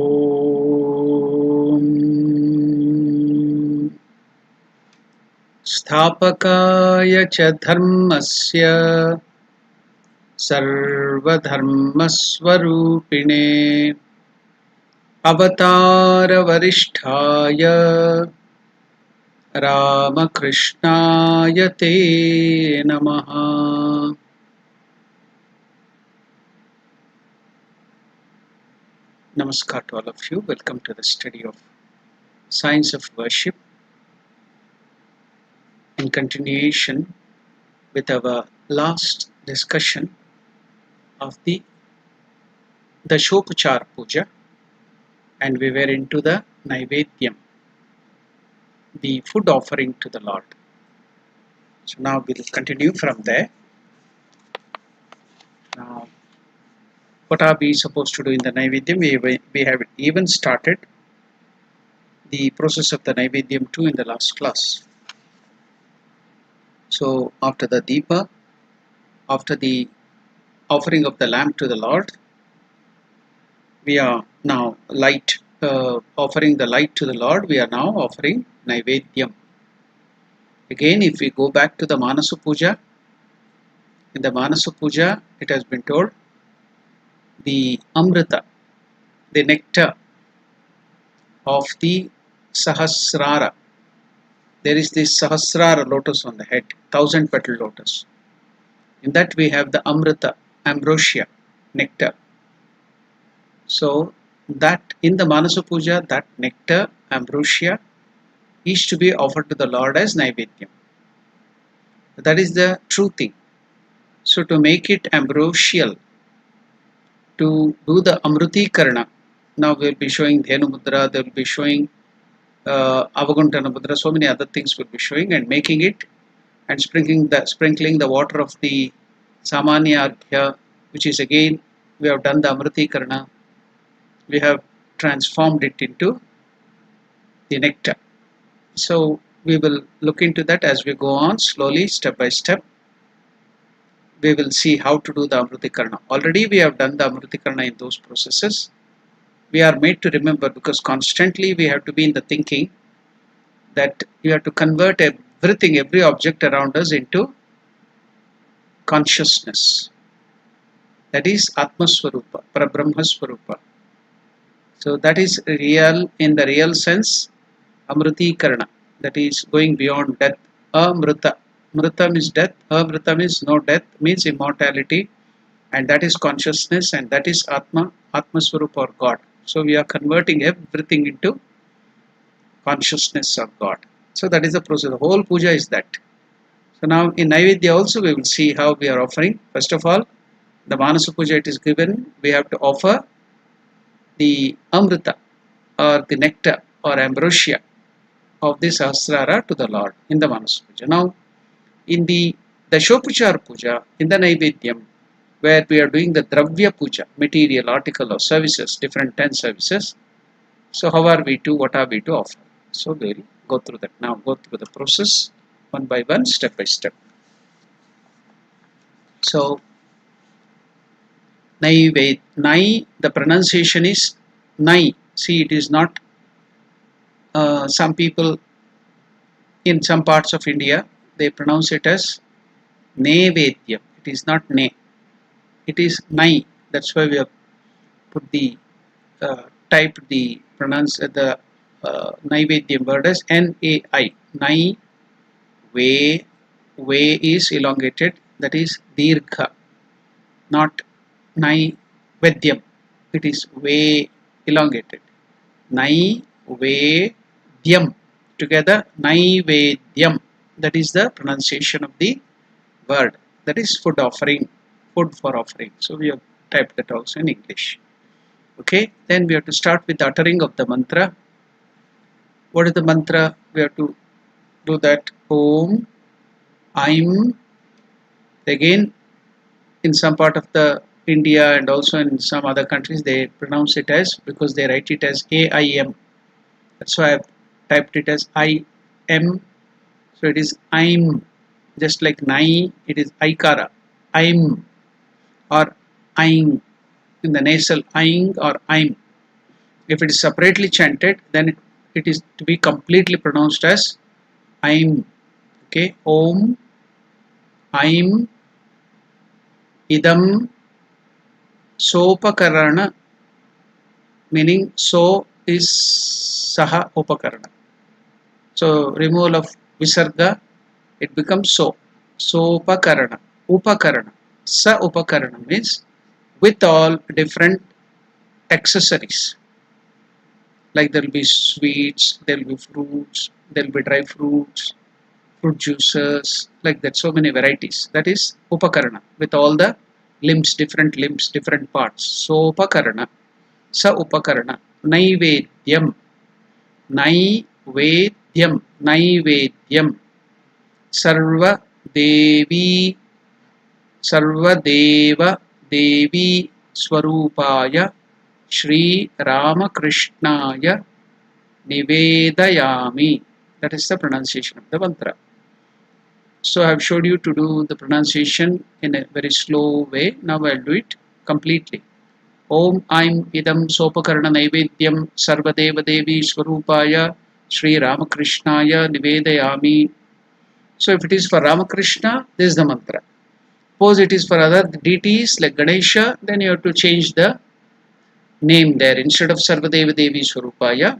ॐ स्थापकाय च धर्मस्य सर्वधर्मस्वरूपिणे अवतारवरिष्ठाय रामकृष्णाय ते नमः। Namaskar to all of you. Welcome to the study of Science of Worship in continuation with our last discussion of the Dashopachar Puja, and we were into the Naivedyam, the food offering to the Lord. So now we'll continue from there. Now, what are we supposed to do in the Naivedyam? We have even started the process of the Naivedyam too in the last class. So after the Deepa, after the offering of the lamp to the Lord, we are now offering the light to the Lord. We are now offering Naivedyam. Again, if we go back to the Manasa Puja, in the Manasa Puja, it has been told the Amrita, the nectar of the Sahasrara. There is this Sahasrara lotus on the head, 1000 petal lotus. In that we have the Amrita, ambrosia, nectar. So that in the Manasa Puja, that nectar, ambrosia, is to be offered to the Lord as Naivedyam. That is the true thing. So to make it ambrosial, to do the Amrutikarana, now we will be showing Dhenu Mudra, they will be showing Avaguntana Mudra, so many other things will be showing, and making it and sprinkling the water of the Samanya Arghya, which is again we have done the Amrutikarana, we have transformed it into the nectar. So we will look into that as we go on slowly, step by step. We will see how to do the Amrutikarana. Already we have done the Amrutikarana in those processes. We are made to remember, because constantly we have to be in the thinking that we have to convert everything, every object around us into consciousness. That is Atmaswarupa, Parabrahmaswarupa. So that is real, in the real sense, Amrutikarana. That is going beyond death. Amrita. Mritam is death. Amritam is no death, means immortality. And that is consciousness, and that is Atma, Atmaswarupa or God. So we are converting everything into consciousness of God. So that is the process. The whole puja is that. So now in Naivedya also we will see how we are offering. First of all, the Manasa Puja, it is given, we have to offer the Amrita or the nectar or ambrosia of the Sahasrara to the Lord in the Manasa Puja. Now in the Dashopachar Puja, in the Naivedyam, where we are doing the Dravya Puja, material, article or services, different 10 services. So how are we to, what are we to offer? So we will go through that now, go through the process one by one, step by step. So Nai, the pronunciation is Nai. See, it is not, some people in some parts of India, they pronounce it as Nevedyam. It is not Ne. It is Nai. That's why we have put the typed the Naivedyam word as N-A-I. Nai. Way is elongated. That is Dirgha. Not Naivedyam. It is way elongated. Naivedyam. Together Naivedyam. That is the pronunciation of the word. That is food offering. Food for offering. So we have typed that also in English. Okay, then we have to start with the uttering of the mantra. What is the mantra? We have to do that. Om, Aim. Again, in some part of the India and also in some other countries, they pronounce it as, because they write it as A-I-M. That's why I have typed it as I-M. So it is Aim. Just like Nai, it is Aikara. Aim or Aing. In the nasal Aing or Aim. If it is separately chanted, then it is to be completely pronounced as Aim. Okay, Om, Aim, Idam, Sopakarana, meaning so is Saha Upakarana. So removal of Visarga, it becomes so. Sopakarana, Upakarana. Sa Upakarana means with all different accessories. Like there will be sweets, there will be fruits, there will be dry fruits, fruit juices, like that, so many varieties. That is Upakarana, with all the limbs, different parts. So Upakarana, Sa Upakarana, Naivedyam, Naivedyam, Sarva Devi, Sarva Deva Devi Swarupaya, Shri Ramakrishnaya Nivedayami. That is the pronunciation of the mantra. So I have showed you to do the pronunciation in a very slow way. Now I will do it completely. Om Aim Idam Sopakarana Naivedyam Sarvadeva Devi Swarupaya Shri Ramakrishnaya Nivedayami. So if it is for Ramakrishna, this is the mantra. Suppose it is for other deities like Ganesha, then you have to change the name there. Instead of Sarvadeva Devi Swarupaya,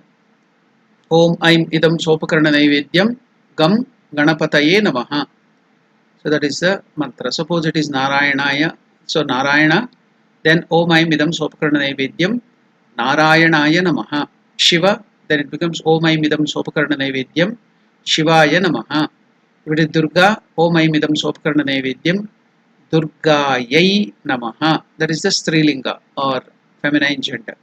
Om Aim Idam Sopakarana Naivedyam Gam Ganapataye Namaha. So that is the mantra. Suppose it is Narayanaya. So Narayana, then Om Aim Idam Sopakarana Naivedyam Narayanaya Namaha. Shiva, then it becomes Om Aim Idam Sopakarana Naivedyam Shivaya Namaha. If it is Durga, Om Aim Idam Sopakarana Naivedyam Durgayai Namaha. That is the Strilinga or feminine gender.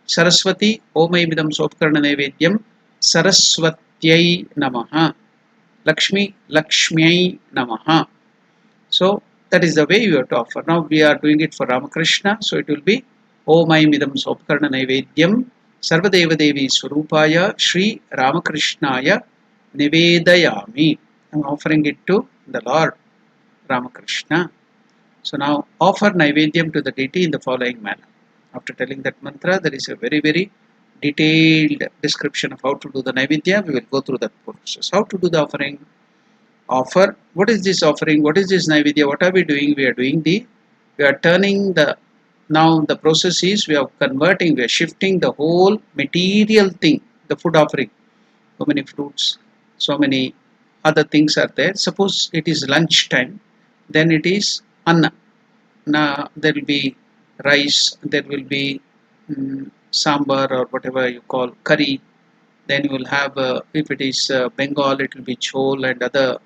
Saraswati, Om Aim Idam Sopakarana Naivedyam Saraswatyai Namaha. Lakshmi, Lakshmyai Namaha. So that is the way you have to offer. Now we are doing it for Ramakrishna, so it will be Om Aim Idam Sopakarana Naivedyam Sarvadeva Devi Swarupaya Shri Ramakrishnaya Nivedayami. I am offering it to the Lord Ramakrishna. So now offer Naivedyam to the deity in the following manner. After telling that mantra, there is a very detailed description of how to do the Naivedya. We will go through that process. How to do the offering? Offer. What is this offering? What is this Naivedya? What are we doing? We are turning the, now the process is we are converting, we are shifting the whole material thing, the food offering. So many fruits, so many other things are there. Suppose it is lunch time, then it is Anna. Now there will be rice, there will be sambar or whatever you call curry. Then you will have, if it is Bengal, it will be chol and other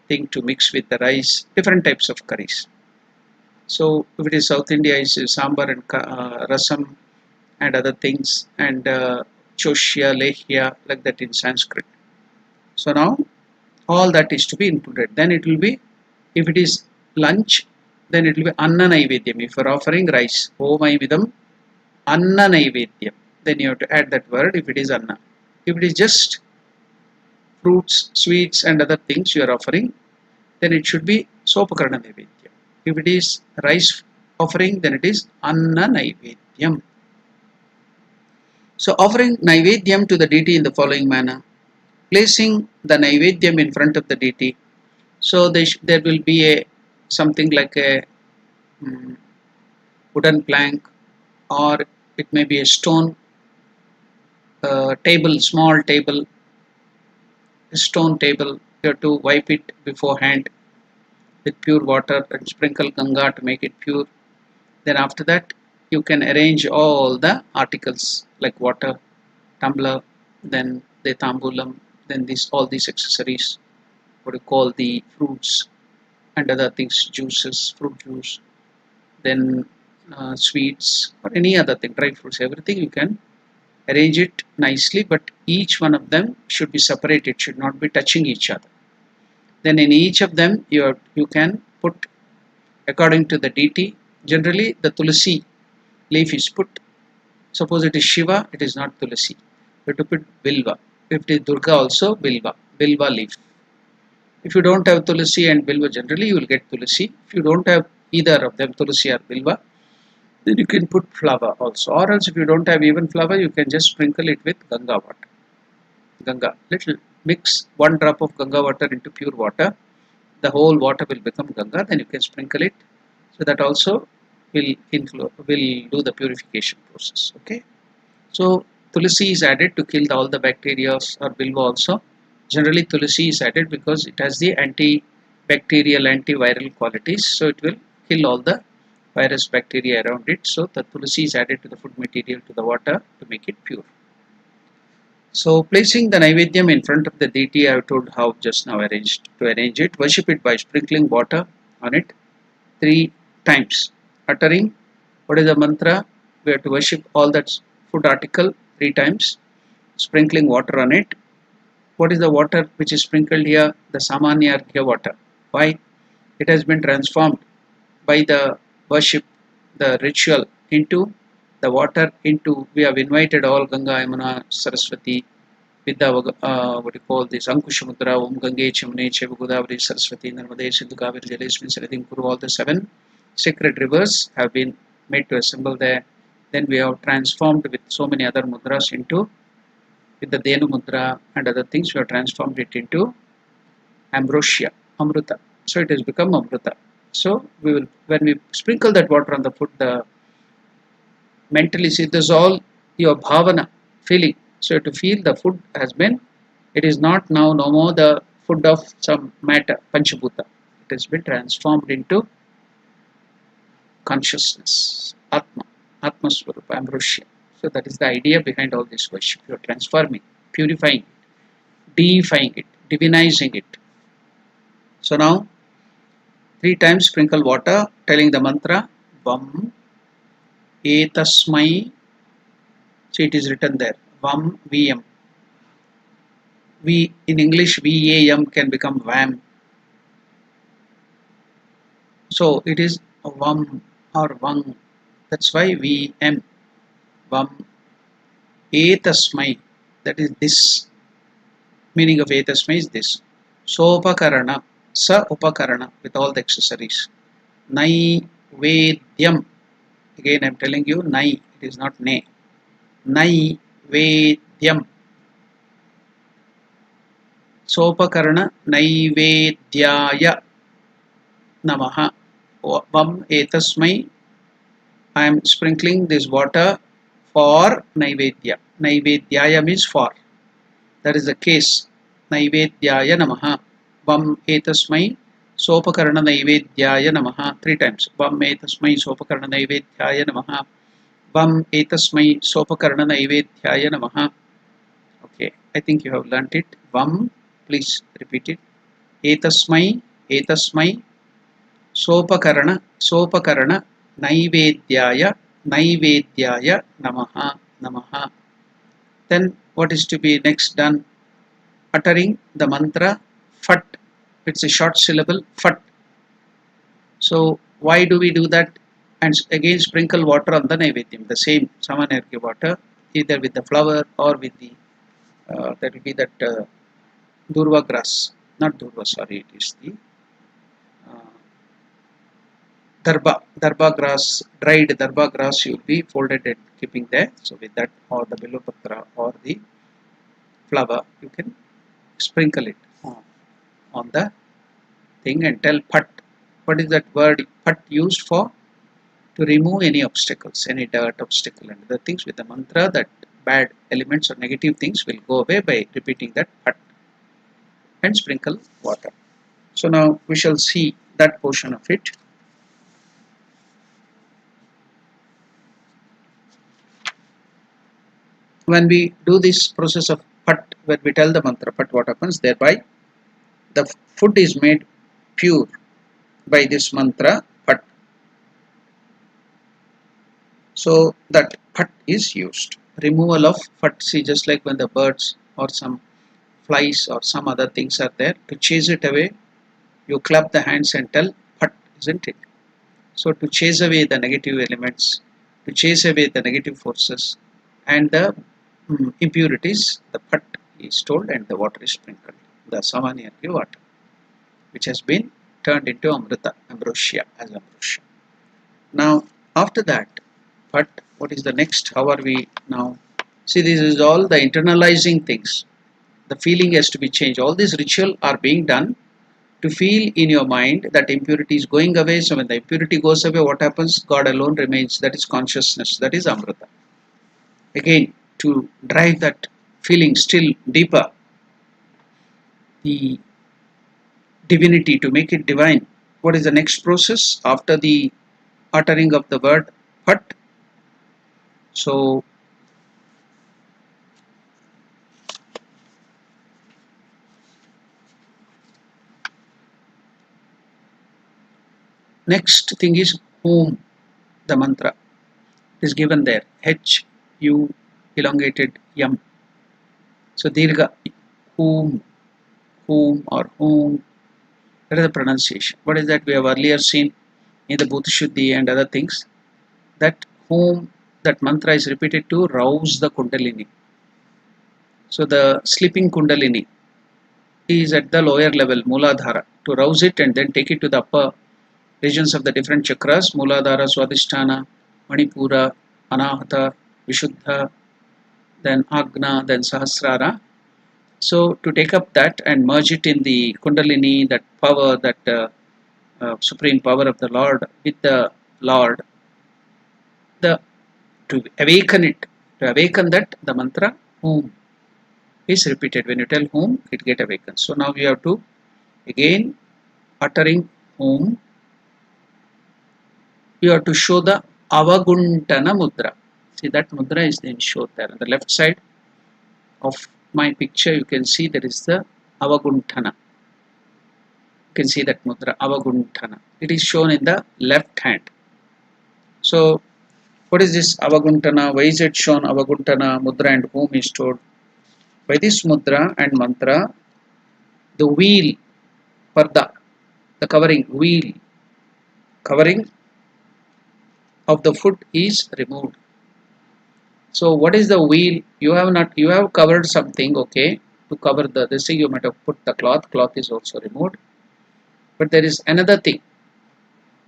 thing to mix with the rice, different types of curries. So if it is South India, it's sambar and rasam and other things, and choshya, lehya, like that in Sanskrit. So now all that is to be included. Then it will be, if it is lunch, then it will be Anna Naivedyam. If you are offering rice, Om Aividam Anna Naivedyam, then you have to add that word if it is Anna. If it is just fruits, sweets and other things you are offering, then it should be Sopakarana Naivedyam. If it is rice offering, then it is Anna Naivedyam. So offering Naivedyam to the deity in the following manner. Placing the Naivedyam in front of the deity. So there will be a something like a wooden plank, or it may be a stone table, small table, a stone table. You have to wipe it beforehand with pure water and sprinkle Ganga to make it pure. Then after that you can arrange all the articles like water, tumbler, then the tambulam, then all these accessories, what you call the fruits and other things, juices, fruit juice, then sweets or any other thing, dry fruits, everything you can arrange it nicely, but each one of them should be separated, should not be touching each other. Then in each of them you can put according to the deity. Generally the tulsi leaf is put. Suppose it is Shiva, it is not tulsi. You have to put bilva. If it is Durga also, bilva leaf. If you don't have tulsi and bilva, generally you will get tulsi. If you don't have either of them, tulsi or bilva, Then you can put flour also, or else if you don't have even flour, you can just sprinkle it with Ganga water. Ganga, little mix 1 drop of Ganga water into pure water. The whole water will become Ganga. Then you can sprinkle it. So that also will do the purification process. Okay. So tulsi is added to kill all the bacteria or bilva also. Generally tulsi is added because it has the antibacterial, antiviral qualities. So it will kill all the virus bacteria around it. So the tulsi is added to the food material to the water to make it pure. So placing the Naivedyam in front of the deity, I have told how just now arranged to arrange it. Worship it by sprinkling water on it 3 times. Uttering what is the mantra? We have to worship all that food article 3 times. Sprinkling water on it. What is the water which is sprinkled here? The Samanya Arghya water. Why? It has been transformed by the worship, the ritual into the water into, we have invited all Ganga, Yamuna, Saraswati, with the what you call this Ankushamudra, Om Gange, Chamune, Cheva Godavari, Saraswati, Narmade, Sindhu, Kaveri, Jalesmin, Saradin, Kuru, all the 7 sacred rivers have been made to assemble there. Then we have transformed with so many other mudras into, with the Denu Mudra and other things, we have transformed it into ambrosia, Amruta. So it has become Amruta. So we will, when we sprinkle that water on the food, the mentally see this all your bhavana feeling. So to feel the food has been, it is not now no more the food of some matter, Panchabhuta. It has been transformed into consciousness, Atma, Atma Swarupa, ambrosia. So that is the idea behind all this worship. You are transforming, purifying it, deifying it, divinizing it. So now 3 times sprinkle water, telling the mantra Vam Etasmai. So it is written there Vam VM. We in English VAM can become VAM. So it is Vam or Vang. That's why VM. Vam Etasmai. That is this. Meaning of Etasmai is this. Sopakarana. Sa Upakarana with all the accessories. Naivedyam. Again I am telling you Nai. It is not Ne. Naivedyam. Sopakarana Naivedyaya Namaha. Vam Etasmai. I am sprinkling this water for Naivedya. Naivedyaya means for. That is the case. Naivedyaya Namaha. Vam Etasmai Sopakarana Naivedyaya Namaha. 3 times. Vam Etasmai Sopakarana Naivedyaya Namaha. Vam Etasmai Sopakarana Naivedyaya Namaha. Okay, I think you have learnt it. Vam, please repeat it. Etasmai, Etasmai Sopakarana, Sopakarana Naivedyaya, Naivedyaya Namaha, Namaha. Then what is to be next done? Uttering the mantra Fat. It's a short syllable, Fat. So why do we do that? And again sprinkle water on the Naivedyam, the same Samanargya water, either with the flower or with the, that will be that Durva grass, not Durva, sorry, it is the Darba grass, dried Darba grass you will be folded and keeping there. So with that or the Bilopatra or the flower, you can sprinkle it on the thing and tell Pat. What is that word Pat used for? To remove any obstacles, any dirt obstacle and other things with the mantra, that bad elements or negative things will go away by repeating that Pat and sprinkle water. So now we shall see that portion of it. When we do this process of Pat, when we tell the mantra Pat, what happens? Thereby the food is made pure by this mantra Pat. So that Pat is used. Removal of Pat, see, just like when the birds or some flies or some other things are there, to chase it away, you clap the hands and tell Pat, isn't it? So to chase away the negative elements, to chase away the negative forces and the impurities, the Pat is told and the water is sprinkled, the Samanyargya water, which has been turned into Amrita, ambrosia, as ambrosia. Now after that, But what is the next? How are we now? See, this is all the internalizing things. The feeling has to be changed. All these ritual are being done to feel in your mind that impurity is going away. So when the impurity goes away, what happens? God alone remains. That is consciousness. That is Amrita. Again, to drive that feeling still deeper, the divinity, to make it divine. What is the next process after the uttering of the word Phat? So next thing is Om, the mantra is given there. H U elongated Yam. So Dirgha, Om, Om or Om. That is the pronunciation. What is that? We have earlier seen in the Bhuta Shuddhi and other things that Om, that mantra is repeated to rouse the Kundalini. So the sleeping Kundalini is at the lower level, Mooladhara, to rouse it and then take it to the upper regions of the different chakras, Mooladhara, Swadhisthana, Manipura, Anahata, Vishuddha, then Agna, then Sahasrara. So to take up that and merge it in the Kundalini, that power, that supreme power of the Lord with the Lord, the to awaken it, to awaken that, the mantra Om is repeated. When you tell Om, it get awakened. So now we have to again uttering Om. You have to show the Avaguntana mudra. See, that mudra is then shown there on the left side of my picture. You can see there is the Avaguntana. You can see that mudra Avaguntana. It is shown in the left hand. So what is this Avaguntana? Why is it shown Avaguntana mudra and whom is told? By this mudra and mantra, the wheel, parda, the covering, wheel, covering of the foot is removed. So what is the wheel? You have covered something, okay, to cover this thing. You might have put the cloth is also removed. But there is another thing,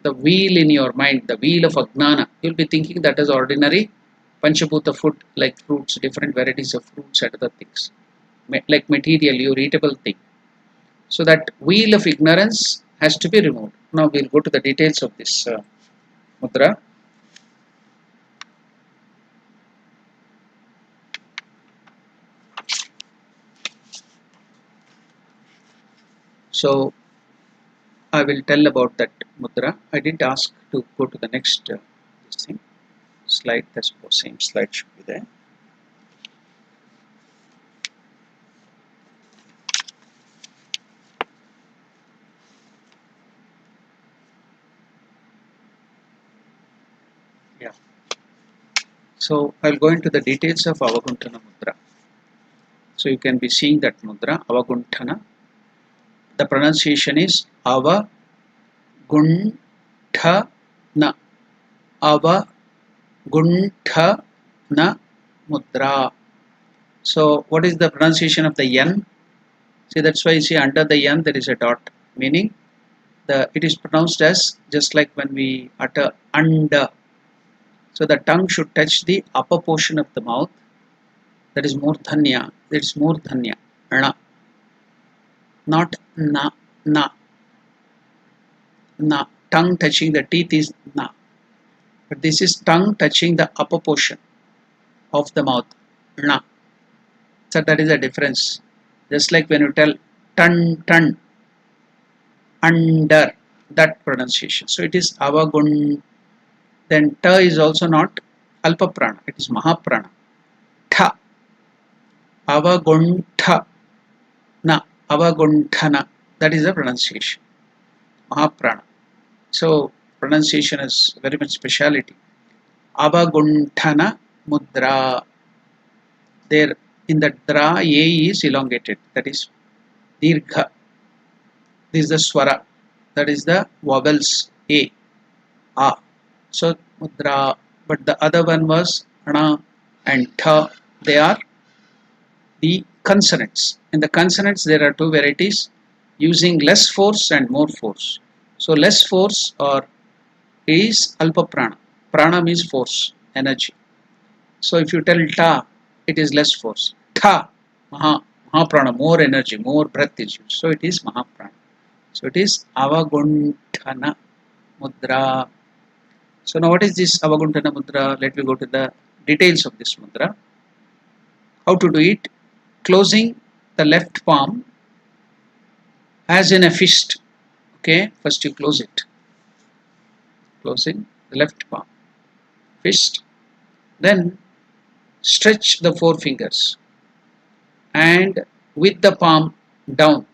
the wheel in your mind, the wheel of Ajnana. You'll be thinking that is ordinary Panchabhuta food, like fruits, different varieties of fruits and other things, like material, your eatable thing. So that wheel of ignorance has to be removed. Now we'll go to the details of this mudra. So I will tell about that mudra. I did ask to go to the next this thing slide. That's the same slide should be there. Yeah. So I'll go into the details of Avaguntana mudra. So you can be seeing that mudra Avaguntana. The pronunciation is Avaguntana. Avaguntana mudra. So what is the pronunciation of the yan? See, that's why you see under the yan there is a dot, meaning it is pronounced as just like when we utter under. So the tongue should touch the upper portion of the mouth. That is murdhanya. It's murdhanya. Na. Not na. Na. Na. Tongue touching the teeth is na. But this is tongue touching the upper portion of the mouth. Na. So that is the difference. Just like when you tell ton, under, that pronunciation. So it is avagun. Then ta is also not alpa prana. It is mahaprana. Tha. Avaguntha. Na. Avagunthana. That is the pronunciation. Mahaprana. So pronunciation is very much speciality. Avagunthana mudra. There in the dra, a is elongated. That is dirgha. This is the swara. That is the vowels a. A. So mudra. But the other one was ana and tha. They are the consonants. In the consonants there are two varieties, using less force and more force. So less force or is alpa prana. Prana means force. energy. So if you tell ta, it is less force. Tha, Mahaprana, more energy, more breath is used. So it is Mahaprana. So it is Avagunthana Mudra. So now what is this Avagunthana Mudra? Let me go to the details of this mudra. How to do it? Closing the left palm as in a fist. Okay, first you close it. Closing the left palm. Fist. Then stretch the four fingers and with the palm down.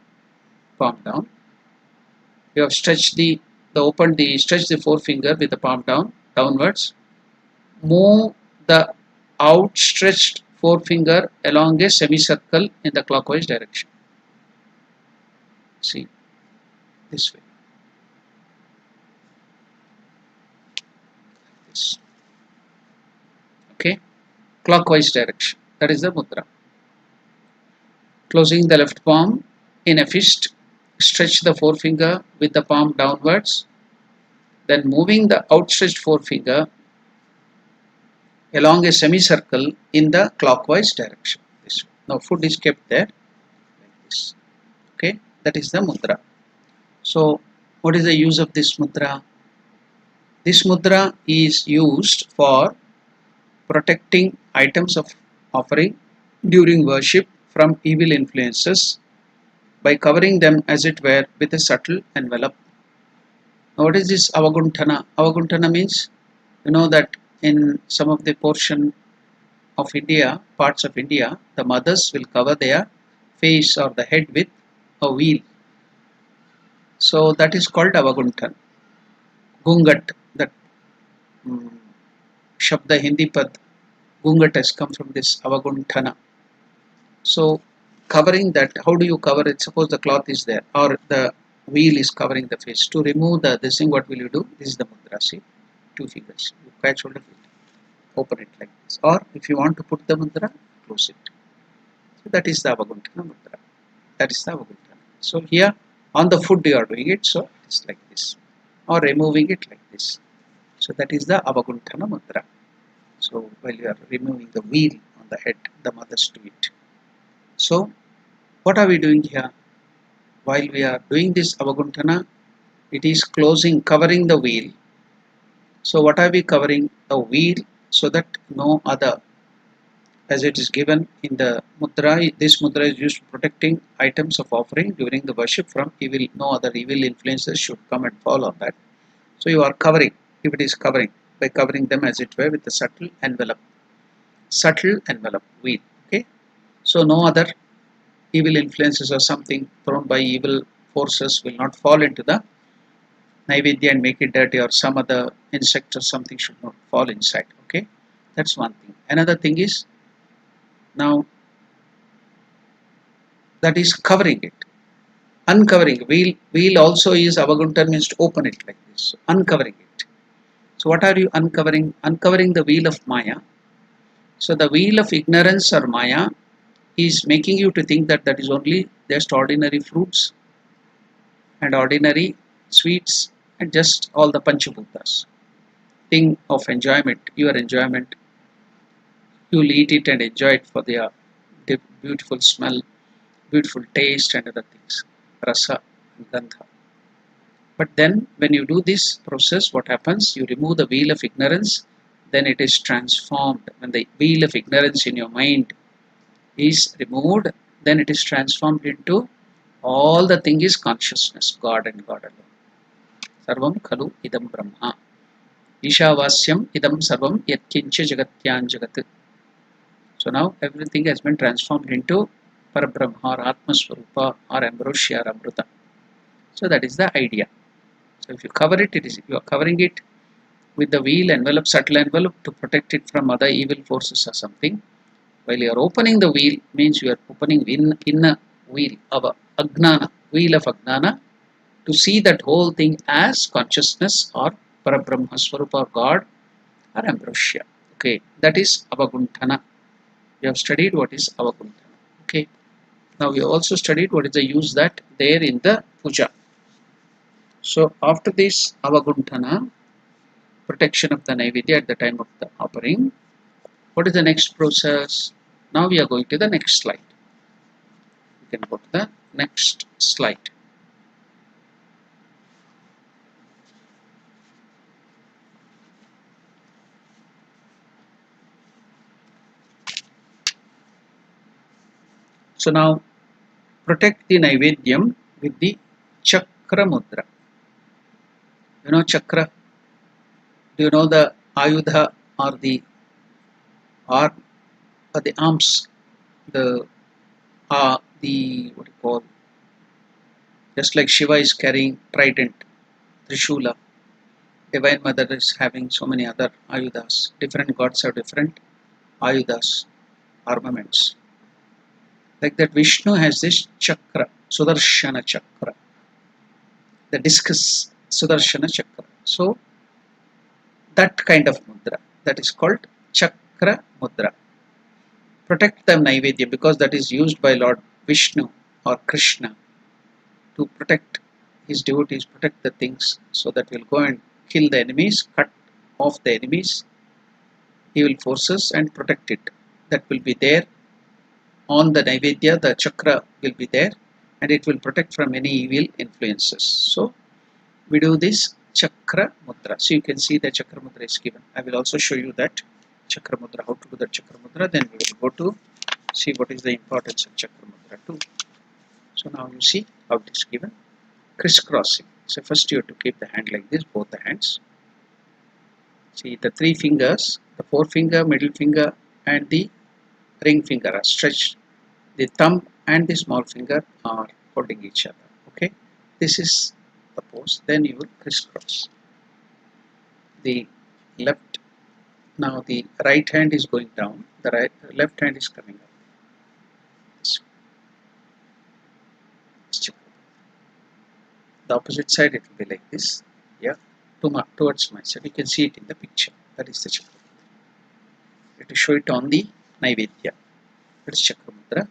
You have stretched stretch the forefinger with the palm downwards. Move the outstretched forefinger along a semicircle in the clockwise direction. See, this way. This. Okay, clockwise direction. That is the mudra. Closing the left palm in a fist, stretch the forefinger with the palm downwards. Then moving the outstretched forefinger along a semicircle in the clockwise direction. This. Now foot is kept there like this. Okay, that is the mudra. So what is the use of this mudra? This mudra is used for protecting items of offering during worship from evil influences by covering them as it were with a subtle envelope. Now what is this Avagunthana? Avagunthana means, you know that in some of the portion of India, parts of India, the mothers will cover their face or the head with a wheel. So that is called Avagunthan. Gungat, that Shabda Hindi pad, Gungat has come from this Avagunthana. So covering that, how do you cover it? Suppose the cloth is there or the wheel is covering the face. To remove this thing, what will you do? This is the mudra. See, two fingers. You catch hold of it, open it like this. Or if you want to put the mudra, close it. So that is the Avagunthana mudra. That is the Avagunthana. So here on the foot you are doing it, so it's like this. Or removing it like this. So that is the Avagunthana mudra. So while you are removing the wheel on the head, the mothers do it. So what are we doing here? While we are doing this Avagunthana, it is covering the wheel. So what are we covering? The wheel, so that no other, as it is given in the mudra, this mudra is used for protecting items of offering during the worship from evil. No other evil influences should come and fall on that. So you are covering, if it is covering, by covering them as it were with a subtle envelope, wheel. Okay, so no other evil influences or something thrown by evil forces will not fall into the Naivedya and make it dirty, or some other insect or something should not fall inside. Okay, that's one thing. Another thing is, now that is covering it. Uncovering, wheel also is Avaguntan, means to open it like this. So uncovering it. So what are you uncovering? Uncovering the wheel of Maya. So the wheel of ignorance or Maya is making you to think that that is only just ordinary fruits and ordinary sweets and just all the Panchabhutas. Thing of enjoyment, your enjoyment. You'll eat it and enjoy it for their beautiful smell, beautiful taste and other things. Rasa and Gandha. But then when you do this process, what happens? You remove the wheel of ignorance, then it is transformed. When the wheel of ignorance in your mind is removed, then it is transformed into all the thing is consciousness, God and God alone. Sarvam khalu idam brahma. Ishavasyam idam sarvam yatkincha jagatyan jagat. So now everything has been transformed into Parabrahma or Atma Swarupa or Ambrosia or Amruta. So that is the idea. So if you cover it, you are covering it with the wheel envelope, subtle envelope, to protect it from other evil forces or something. While you are opening the wheel, means you are opening inner wheel of Agnana, wheel of Agnana, to see that whole thing as consciousness or Parabrahma Swarupa or God or Ambrosia. Okay, that is Avagunthana. We have studied what is Avagunthana. Okay, now we have also studied what is the use that there in the puja. So after this Avagunthana, protection of the Naivedya at the time of the offering. What is the next process? Now we are going to the next slide. You can go to the next slide. So now protect the Naivedyam with the Chakra Mudra. You know Chakra? Do you know the Ayudha or the arm or the arms? The what do you call? Just like Shiva is carrying trident, Trishula, Divine Mother is having so many other Ayudhas. Different gods have different Ayudhas, armaments. Like that, Vishnu has this chakra, Sudarshana chakra, the discus Sudarshana chakra. So that kind of mudra, that is called Chakra Mudra. Protect the Naivedya because that is used by Lord Vishnu or Krishna to protect his devotees, protect the things, so that will go and kill the enemies, cut off the enemies, evil forces and protect it. That will be there on the Naivedya, the chakra will be there and it will protect from any evil influences. So we do this Chakra Mudra. So you can see the Chakra Mudra is given. I will also show you that Chakra Mudra, how to do the Chakra Mudra. Then we will go to see what is the importance of Chakra Mudra too. So now you see how it is given. Crisscrossing. So first you have to keep the hand like this, both the hands. See the three fingers, the forefinger, middle finger and the ring finger are stretched. The thumb and the small finger are holding each other. Okay, this is the pose. Then you will crisscross. The left, now the right hand is going down, the left hand is coming up. The opposite side it will be like this. Yeah, towards my side. You can see it in the picture. That is the Chakra. You have to show it on the Naivedya. That is Chakra Mudra.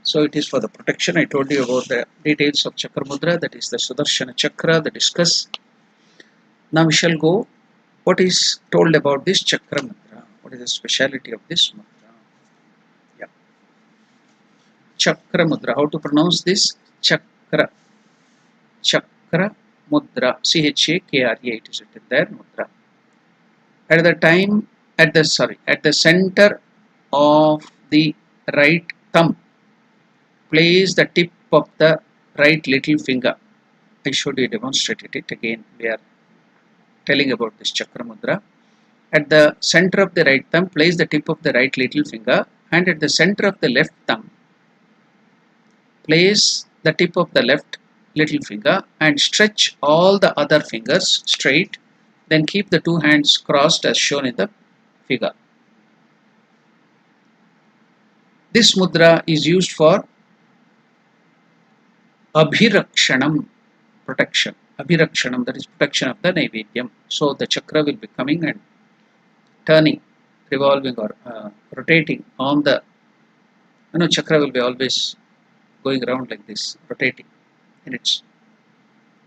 So it is for the protection. I told you about the details of Chakra Mudra. That is the Sudarshana Chakra, the discus. Now we shall go. What is told about this Chakra Mudra? What is the speciality of this Mudra? Yeah. Chakra Mudra. How to pronounce this? Chakra. Chakra Mudra. Chakra. It is written there. Mudra. At the time, at the center of the right thumb, place the tip of the right little finger. I showed you, demonstrated it again. We are telling about this Chakra Mudra. At the center of the right thumb, place the tip of the right little finger, and at the center of the left thumb, place the tip of the left little finger and stretch all the other fingers straight. Then keep the two hands crossed as shown in the figure. This mudra is used for Abhirakshanam, protection. Abhirakshanam, that is protection of the Naivedyam. So the chakra will be coming and turning, revolving or rotating on the, chakra will be always going around like this, rotating. And it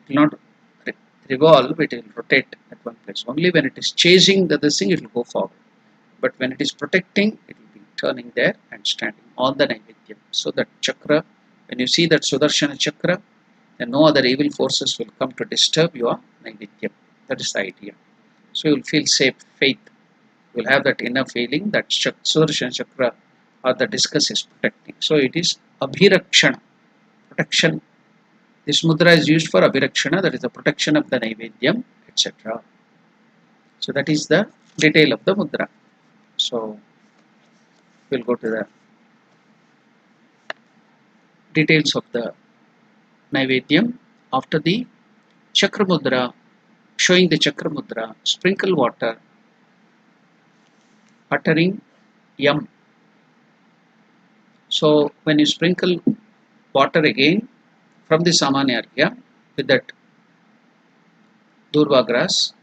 will not revolve, it will rotate at one place. Only when it is chasing the thing, it will go forward. But when it is protecting, it will be turning there and standing on the Naivedyam. So that chakra, when you see that Sudarshana chakra, then no other evil forces will come to disturb your Naivedyam. That is the idea. So you will feel safe, faith. You will have that inner feeling that Sudarshana chakra or the discus is protecting. So it is Abhirakshana, protection. This mudra is used for Abhirakshana, that is the protection of the Naivedyam, etc. So that is the detail of the mudra. So we'll go to the details of the Naivedyam. After the Chakra Mudra, showing the Chakra Mudra, sprinkle water, uttering Yam. So when you sprinkle water again from the Samanya Arghya with that Durva grass,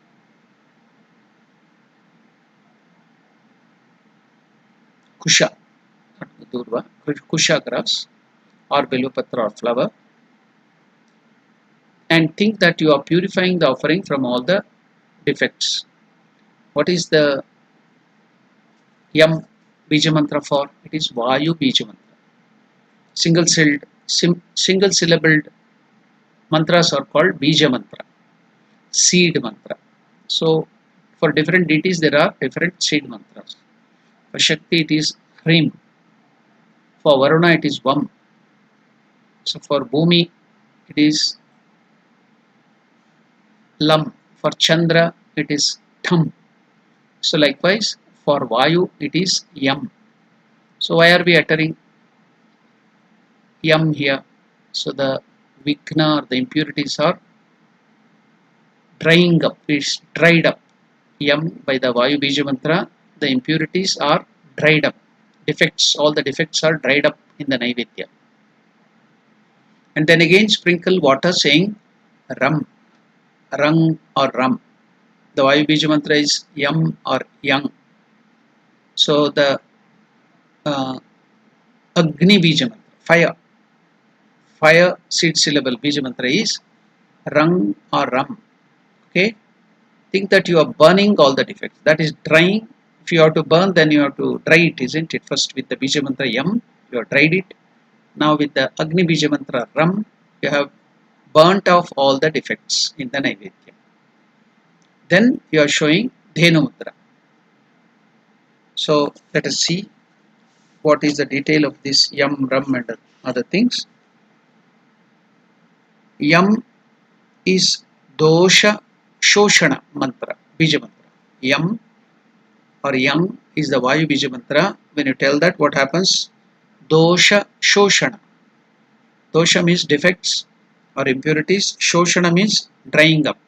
Kusha, not Durva, Kusha grass or Belupatra or flower, and think that you are purifying the offering from all the defects. What is the Yam Bija mantra for? It is Vayu Bija mantra. Single syllabled mantras are called Bija mantra, seed mantra. So for different deities there are different seed mantras. For Shakti it is Hrim. For Varuna it is Vam. So for Bhumi it is Lam. For Chandra it is Tham. So likewise for Vayu it is Yam. So why are we uttering Yam here? So the Vigna or the impurities are drying up, it's dried up. Yam by the Vayu Bija mantra, the impurities are dried up. Defects, all the defects are dried up in the Naivedya. And then again sprinkle water saying Ram, Rang or Ram. The Vayu Bija mantra is Yam or Yang. So the Agni Bija mantra, fire seed syllable Bija mantra is Rang or Ram. Okay, think that you are burning all the defects. That is drying. If you have to burn, then you have to dry it, isn't it? First with the Bija mantra Yam, you have dried it. Now with the Agni Bija mantra Ram, you have burnt off all the defects in the Naivedya. Then you are showing Dhenu Mudra. So let us see what is the detail of this Yam, Ram and other things. Yam is Dosha Shoshana mantra, Bija mantra. Yam or Yang is the Vayu Bija mantra. When you tell that, what happens? Dosha Shoshana. Dosha means defects or impurities. Shoshana means drying up.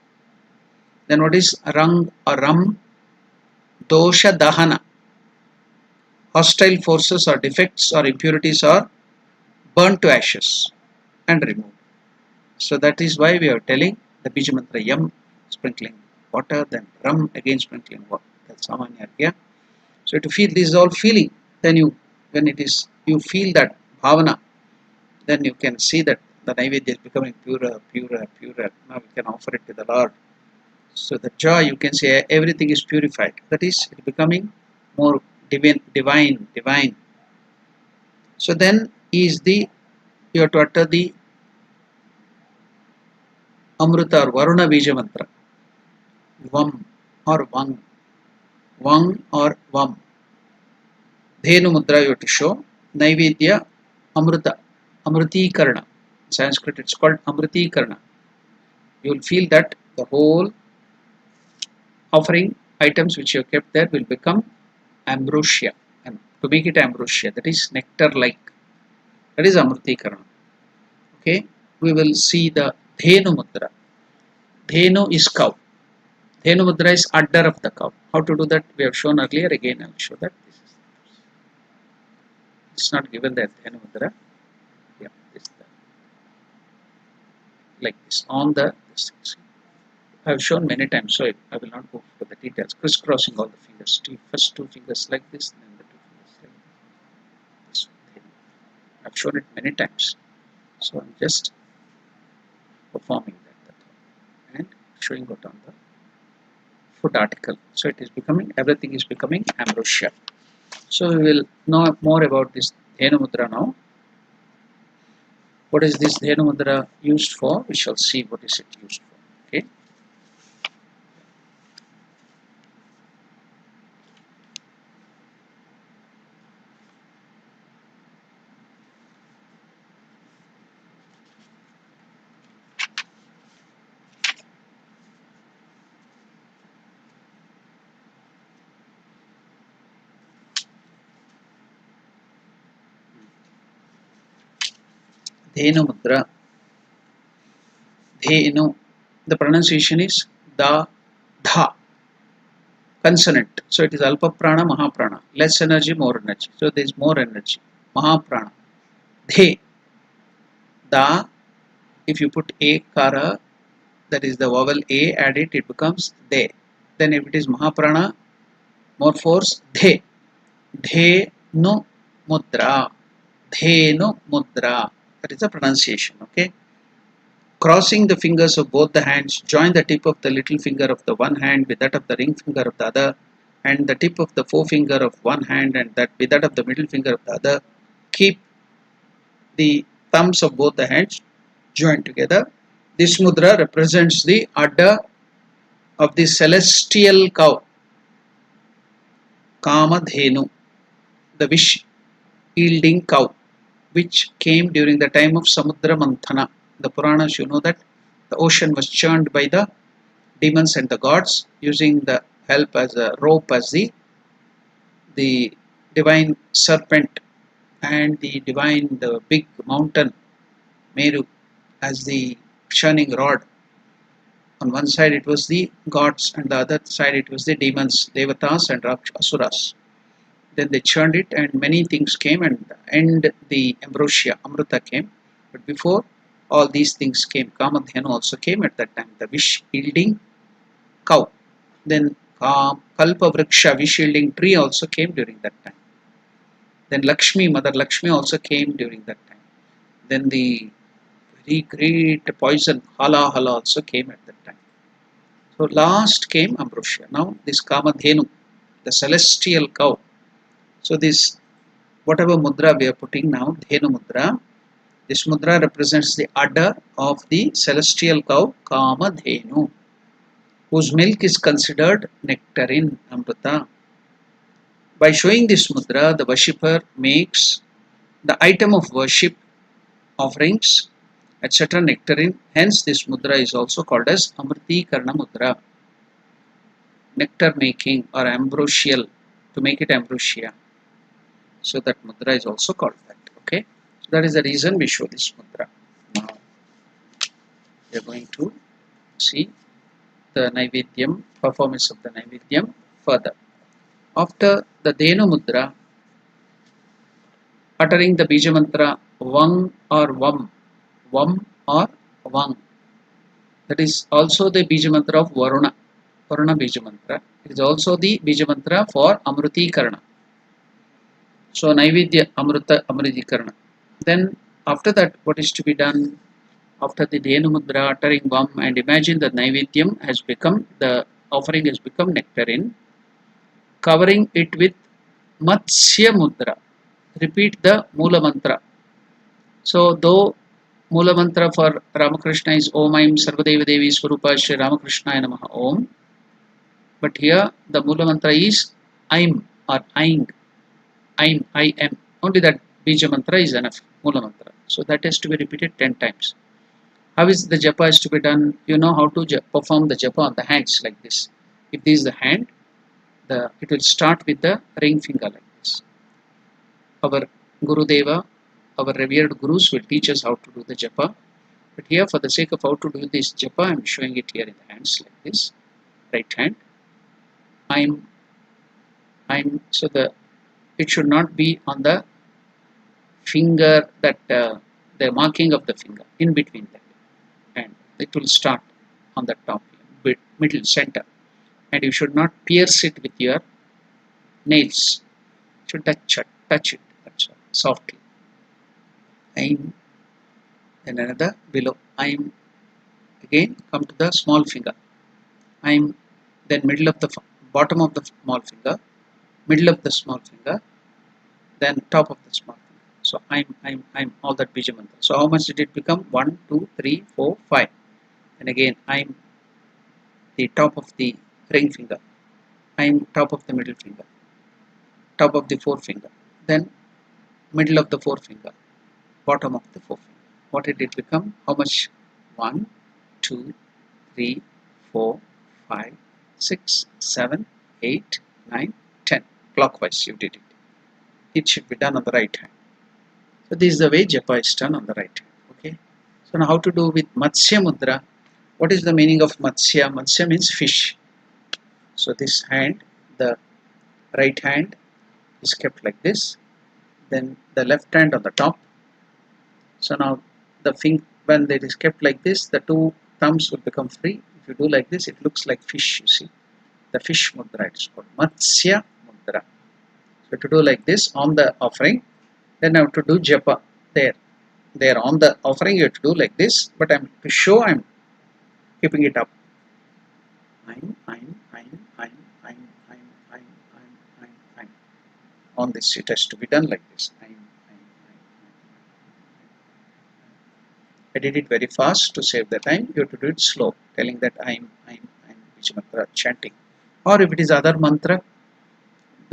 Then what is Rang or Ram? Dosha Dahana. Hostile forces or defects or impurities are burnt to ashes and removed. So that is why we are telling the Bija mantra Yam, sprinkling water, then Ram, again sprinkling water. That's Samanya Argya. So to feel, this is all feeling. Then when it is, you feel that bhavana, then you can see that the Naivedya is becoming purer, purer, purer. Now we can offer it to the Lord. So the joy, you can say everything is purified. That is, it becoming more divine. So then you have to utter the Amrita or Varuna Bija mantra. Vam or Vang. Vang or Vam. Dhenu mudra you have to show. Naivedya Amrita. Amritikarna. In Sanskrit it's called Amritikarna. You will feel that the whole offering items which you have kept there will become ambrosia. And to make it ambrosia, that is nectar like. That is Amritikarna. Okay. We will see the Dhenu mudra. Dhenu is cow. Dhenu mudra is udder of the cow. How to do that? We have shown earlier. Again, I will show that. It's not given that Dhenu mudra. Yeah, like this on the this. I have shown many times, so I will not go for the details. Crisscrossing all the fingers. First two fingers like this, then the two fingers like this. I have shown it many times. So I'm just performing that and showing it on the foot article. So it is becoming, everything is becoming ambrosia. So we will know more about this Dhenu mudra now. What is this Dhenu mudra used for? We shall see what is it used for. Okay. Dhenu mudra. Dhenu. The pronunciation is da, dha. Consonant. So it is alpa prana, maha prana. Less energy, more energy. So there is more energy. Maha prana. The. Da. If you put a kara, that is the vowel a, add it, it becomes de. Then if it is maha prana, more force, the. Dhenu mudra. Dhenu mudra. That is the pronunciation. Okay. Crossing the fingers of both the hands, join the tip of the little finger of the one hand with that of the ring finger of the other, and the tip of the forefinger of one hand and that with that of the middle finger of the other. Keep the thumbs of both the hands joined together. This mudra represents the udder of the celestial cow, Kamadhenu, the wish-yielding cow, which came during the time of Samudra Manthana. The Puranas, you know that the ocean was churned by the demons and the gods using the help as a rope as the divine serpent and the big mountain Meru as the churning rod. On one side it was the gods and the other side it was the demons, Devatas and Asuras. Then they churned it and many things came and the ambrosia, Amrita came. But before all these things came, Kamadhenu also came at that time, the wish yielding cow. Then Kalpa Vriksha, wish yielding tree also came during that time. Then Lakshmi, Mother Lakshmi also came during that time. Then the very great poison, Hala Hala also came at that time. So last came ambrosia. Now this Kamadhenu, the celestial cow. So this whatever mudra we are putting now, Dhenu mudra, this mudra represents the udder of the celestial cow Kamadhenu, whose milk is considered nectarine, Amrita. By showing this mudra, the worshipper makes the item of worship, offerings, etc. nectarine. Hence, this mudra is also called as Amriti Karna mudra, nectar making or ambrosial, to make it ambrosia. So that mudra is also called that. Okay, so that is the reason we show this mudra. Now we are going to see the Naivedyam, performance of the Naivedyam further. After the Dhenu mudra, uttering the Bija mantra Vang or Vam, or Vang. That is also the Bija mantra of Varuna Bija mantra. It is also the Bija mantra for Amruti Karna. So Naivedya Amriti Karna. Then after that, what is to be done? After the Dhenu mudra, uttering Vam, and imagine the Naivedyam has become, the offering has become nectarine, covering it with Matsya mudra. Repeat the Mula mantra. So though Mula mantra for Ramakrishna is Om Aim Sarvadeva Devi Swarupa Shri Ramakrishna Namaha Om. But here the Mula mantra is Aim or Aing. Aim, I am. Only that Bija mantra is enough. Mula mantra. So that has to be repeated 10 times. How is the japa is to be done? You know how to perform the japa on the hands like this. If this is the hand, it will start with the ring finger like this. Our Guru Deva, our revered Gurus will teach us how to do the japa. But here, for the sake of how to do this japa, I am showing it here in the hands like this. Right hand. So it should not be on the finger that the marking of the finger in between that, and it will start on the top, middle, center, and you should not pierce it with your nails. You should touch it softly. Aim, then another below. Aim, again come to the small finger. Aim, then middle of the bottom of the small finger, middle of the small finger, then top of the small finger. So I'm all that Bija mantra. So how much did it become? 1, 2, 3, 4, 5. And again I'm the top of the ring finger. I'm top of the middle finger. Top of the forefinger. Then middle of the forefinger. Bottom of the forefinger. What did it become? How much? 1, 2, 3, 4, 5, 6, 7, 8, 9, 10. Clockwise you did it. It should be done on the right hand. So this is the way japa is done on the right hand. Okay. So now how to do with Matsya mudra? What is the meaning of Matsya? Matsya means fish. So this hand, the right hand is kept like this. Then the left hand on the top. So now when it is kept like this, the two thumbs will become free. If you do like this, it looks like fish, you see. The fish mudra, it is called Matsya mudra. So to do like this on the offering, then I have to do japa there. they are on the offering, you have to do like this, but I'm to show I'm keeping it up. I'm. On this, it has to be done like this. I did it very fast to save the time. You have to do it slow, telling that I'm which mantra chanting. Or if it is other mantra,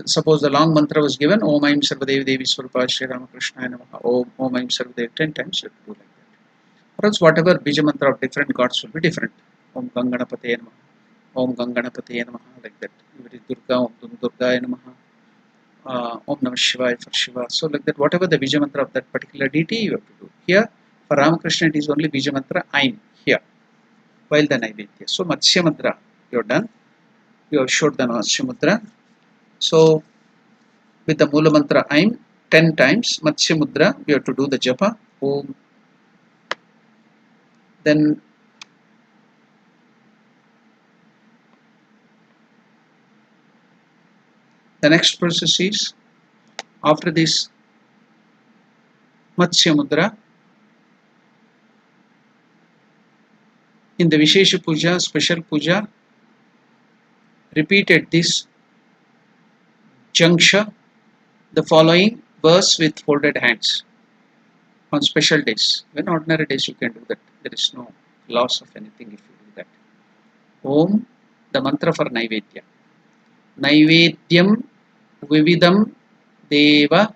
suppose the long mantra was given, Om Aim Sarvadevi Devi Swarupa Shri Ramakrishna Namaha, Om Aim Sarvadevi 10 times, you have to do like that. Or else whatever bija mantra of different gods will be different. Om Ganganapate Namaha, Om Ganganapate Namaha, like that. If it is Durga, Om Durga Namaha, Om Namah Shivaya for Shiva. So like that, whatever the bija mantra of that particular deity, you have to do. Here, for Ramakrishna, it is only bija mantra Aim here, while the Naivedya. So Matsya Mudra, you have done. You have showed the Matsya Mudra. So with the Mula mantra Aim 10 times, Matsya Mudra, you have to do the japa. Om. Then the next process is, after this Matsya Mudra, in the Vishesha Puja, special Puja, repeat at this juncture the following verse with folded hands. On special days, when ordinary days you can do that. There is no loss of anything if you do that. Om, the mantra for Naivedya. Naivedyam Vividam Deva,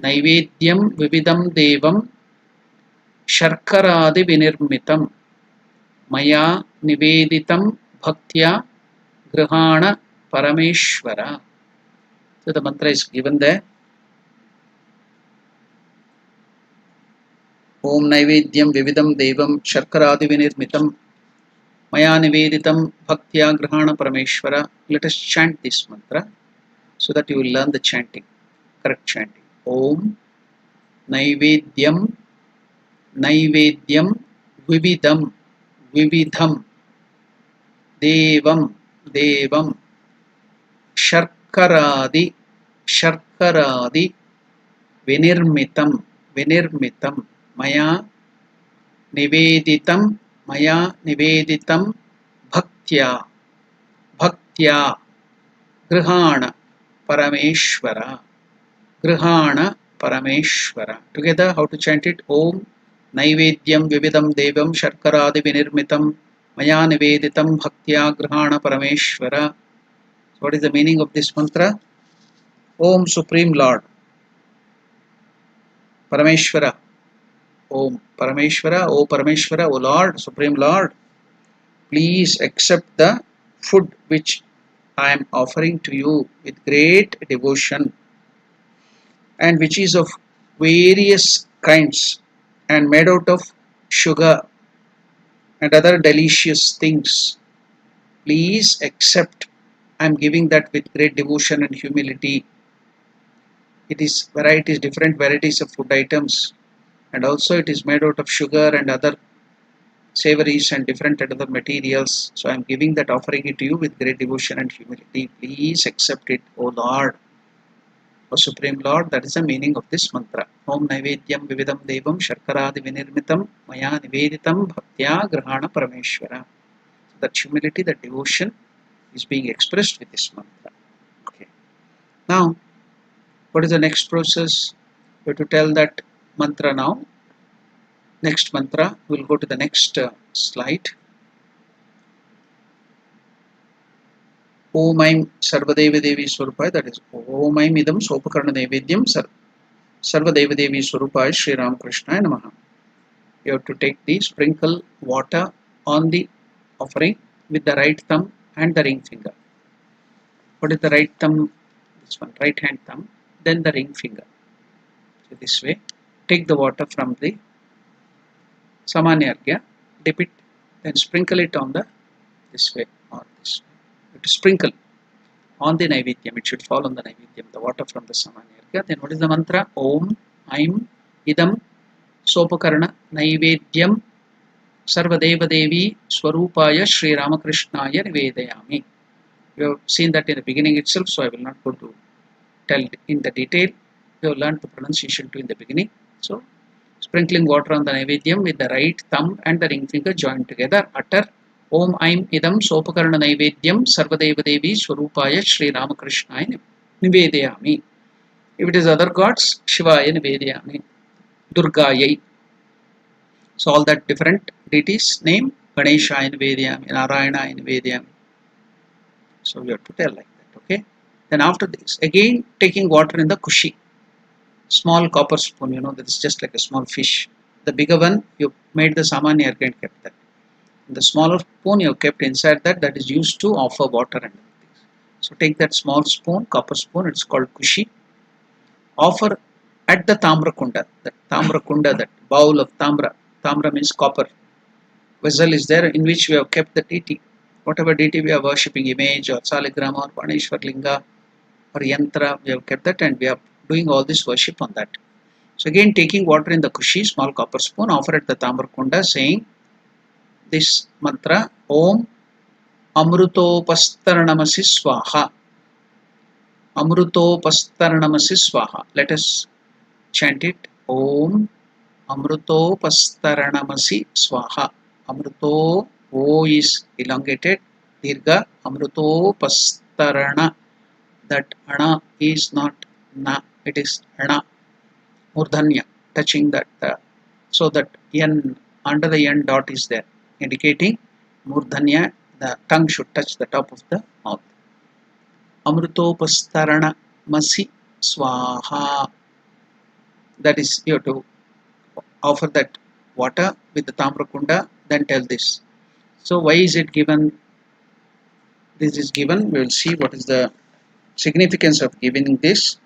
Naivedyam Vividam Devam, Sharkaradi Vinirmitam, Maya Niveditam Bhaktya Grihana Parameshwara. So the mantra is given there. Om Naivedyam Vividam Devam Sharkaradi Vinirmitam Maya Niveditam Bhaktya Grihana Parameshwara. Let us chant this mantra so that you will learn the chanting, correct chanting. Om Naivedyam Naivedyam Vividam Vividham Devam Devam Sharkaradi Sharkaradi Vinirmitam Vinirmitam Maya Niveditam Bhaktya Bhaktya Grihana Parameshwara Grihana Parameshwara. Together, how to chant it? Om Naivedyam Vividam Devam Sharkaradi Vinirmitam Maya Niveditam Bhaktya Grihana Parameshwara. What is the meaning of this mantra? Om Supreme Lord Parameshwara. Om Parameshwara, O Parameshwara, O Lord, Supreme Lord, please accept the food which I am offering to you with great devotion, and which is of various kinds and made out of sugar and other delicious things. Please accept. I am giving that with great devotion and humility. It is varieties, different varieties of food items, and also it is made out of sugar and other savories and different other materials. So I am giving that, offering it to you with great devotion and humility. Please accept it, O Lord, O Supreme Lord. That is the meaning of this mantra. Om Naivedyam Vividam Devam Sharkaradi Vinirmitam Maya Niveditam Bhaktya Grihana Parameshwara. So that humility, that devotion is being expressed with this mantra. Okay. Now, what is the next process? We have to tell that mantra now. Next mantra, we will go to the next slide. Om Aim Sarvadeva Devi Swarupai, that is Om Aim Idam Sopakarna Nevedyam Sarvadeva Devi Swarupai Shri Ramakrishna Namaha. You have to take the sprinkle water on the offering with the right thumb and the ring finger. What is the right thumb? This one, right hand thumb, then the ring finger. So this way, take the water from the Samanyargya, dip it, then sprinkle it on the this way or this way. You have to sprinkle on the Naivedyam. It should fall on the Naivedyam, the water from the Samanyargya. Then what is the mantra? Om Aim Idam Sopakarna Naivedyam Sarvadeva Devi Swarupaya Shri Ramakrishnaya Nivedayami. You have seen that in the beginning itself, so I will not go to tell in the detail. You have learned the pronunciation too in the beginning. So Sprinkling water on the Naivedyam with the right thumb and the ring finger joined together. Utter Om Aim Idam Sopakarana Naivedyam Sarvadeva Devi Swarupaya Sri Ramakrishna Nivedayami. If it is other gods, Shivaya Nivedayami, Durgayai. So all that different deities name, Ganeshaya Nivedayami, Narayana Nivedayami. So we have to tell like that, okay? Then after this, again taking water in the kushi, small copper spoon, that is just like a small fish. The bigger one, you made the samanya and kept that. The smaller spoon you have kept inside that is used to offer water and things. So take that small spoon, copper spoon, it's called kushi. Offer at the tamra kunda, that bowl of tamra. Tamra means copper. Vessel is there in which we have kept the deity. Whatever deity we are worshipping, image or saligrama or Paneshwar Linga or yantra, we have kept that and we are doing all this worship on that. So again taking water in the kushi, small copper spoon, offer at the tamra kunda, saying this mantra, Om Amrutopastaranamasi Swaha. Amrutopastaranamasi Swaha. Let us chant it. Om Amrutopastaranamasi Swaha. Amruto, O is elongated. Dirga. Amrutopastarana. That Ana is not Na. It is Ana. Murdhanya. Touching that. So that N, under the N dot is there. Indicating Murdhanya. The tongue should touch the top of the mouth. Amrutopastarana Masi Swaha. That is, you have to offer that water with the Tamrakunda, then tell this. So why is it given? This is given. We will see what is the significance of giving this.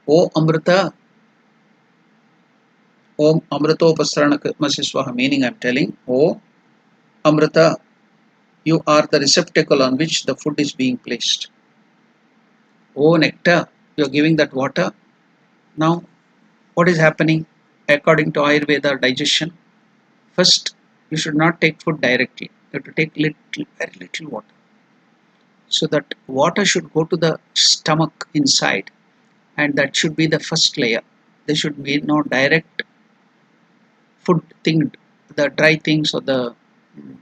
O Amrita, Om Amritopasarana Masiswaha, meaning I am telling, O Amrita, you are the receptacle on which the food is being placed. O nectar, you are giving that water. Now, what is happening according to Ayurveda digestion? First, you should not take food directly. You have to take very little water. So that water should go to the stomach inside, and that should be the first layer. There should be no direct food thing, the dry things or the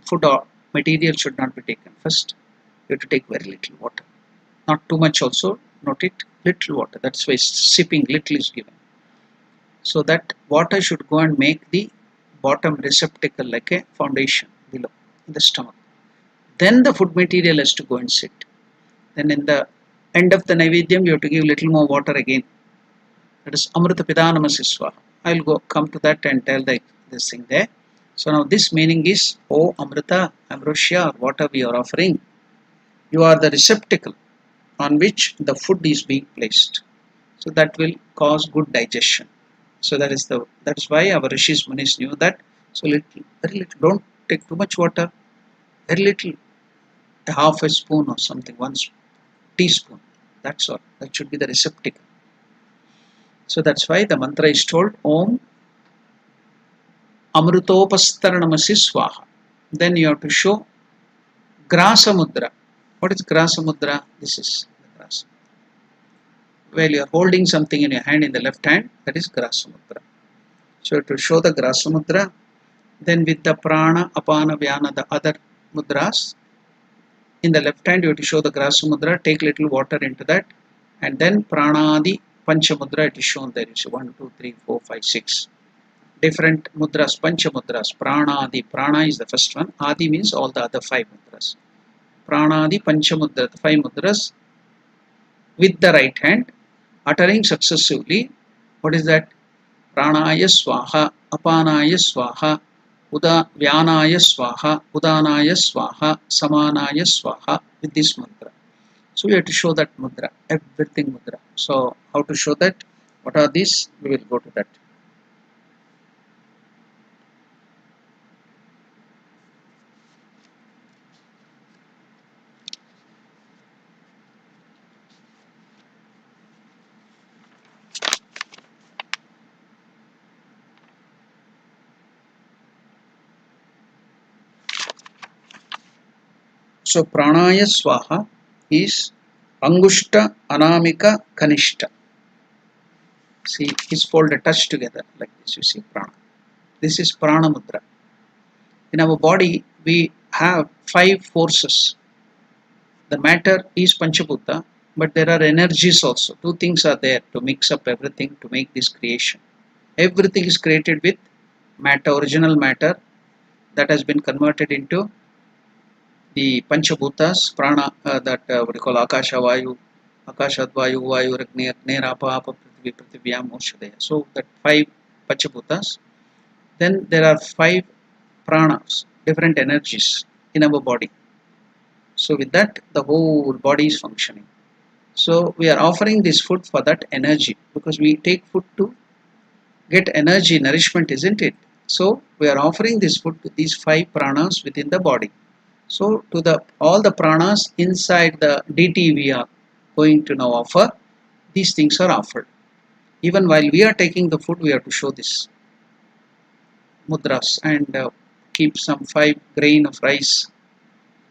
food or material should not be taken. First, you have to take very little water. Not too much also, note it, little water. That's why sipping little is given. So that water should go and make the bottom receptacle like a foundation below in the stomach. Then the food material has to go and sit. Then in the end of the Naivedyam, you have to give little more water again. That is Amrita Pidanamasi. I will come to that and tell this thing there. So now this meaning is, O Amrita, Ambrosia, or whatever we are offering, you are the receptacle on which the food is being placed. So that will cause good digestion. So that is why our Rishis Munis knew that. So very little, don't take too much water, very little, half a spoon or something, 1 teaspoon. That's all. That should be the receptacle. So that's why the mantra is told Om Amrutopastaranamasi Swaha. Then you have to show Grasa Mudra. What is Grasa Mudra? This is the Grasa. Well, you are holding something in your hand in the left hand, that is Grasa Mudra. So to show the Grasa Mudra, then with the Prana, Apana, Vyana, the other mudras, in the left hand you have to show the Grasa Mudra, take little water into that, and then Pranadi Pancha Mudra, it is shown there. It's 1, 2, 3, 4, 5, 6. Different mudras, Pancha Mudras. Pranadi, Prana is the first one. Adi means all the other 5 mudras. Pranadi Pancha Mudra, the 5 mudras with the right hand, uttering successively. What is that? Pranaya Swaha, Apanaya Swaha, Vyanaya Swaha, Udanaya Swaha, Samanaya Swaha, with this mantra. So we have to show that mudra, everything mudra. So how to show that? What are these? We will go to that. So Pranaya Swaha is Angushta, Anamika, Kanishta. See, it's folded, touch together like this. You see, prana. This is prana mudra. In our body, we have 5 forces. The matter is Panchabhuta, but there are energies also. 2 things are there to mix up everything to make this creation. Everything is created with matter, original matter that has been converted into the Panchabhutas, prana, that what you call Akasha Vayu, Akashat Vayu, Vayu, Ragni, Agni, Rapa, Apa, Prithvi, Prithvyam, Mokshadeya. So that 5 Panchabhutas. Then there are 5 pranas, different energies in our body. So with that, the whole body is functioning. So we are offering this food for that energy because we take food to get energy, nourishment, isn't it? So we are offering this food to these 5 pranas within the body. So to the all the pranas inside the DT we are going to now offer, these things are offered. Even while we are taking the food, we have to show this mudras and keep some 5 grain of rice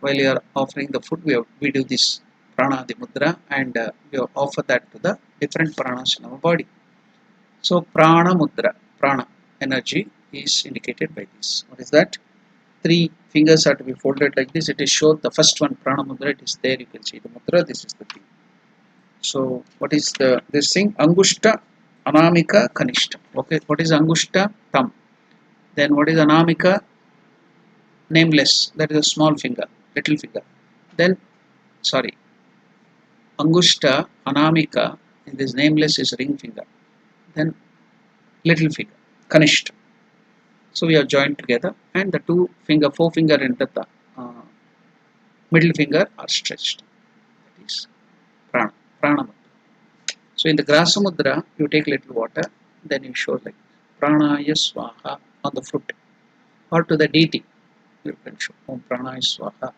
while you are offering the food. We do this prana, the mudra, and we offer that to the different pranas in our body. So prana mudra, prana energy is indicated by this. What is that? 3 fingers are to be folded like this. It is shown the first one, prana mudra. It is there. You can see the mudra. This is the thing. So what is the this thing? Angushta, Anamika, Kanishta. Okay. What is Angushta? Thumb. Then what is Anamika? Nameless. That is a small finger, little finger. Then sorry, Angushta, Anamika. In this nameless is ring finger. Then little finger, Kanishta. So we are joined together, and the 4 finger and the middle finger are stretched. That is prana, prana mudra. So in the grasa mudra, you take little water, then you show like pranaya swaha on the fruit, or to the deity. You can show Om pranaya swaha.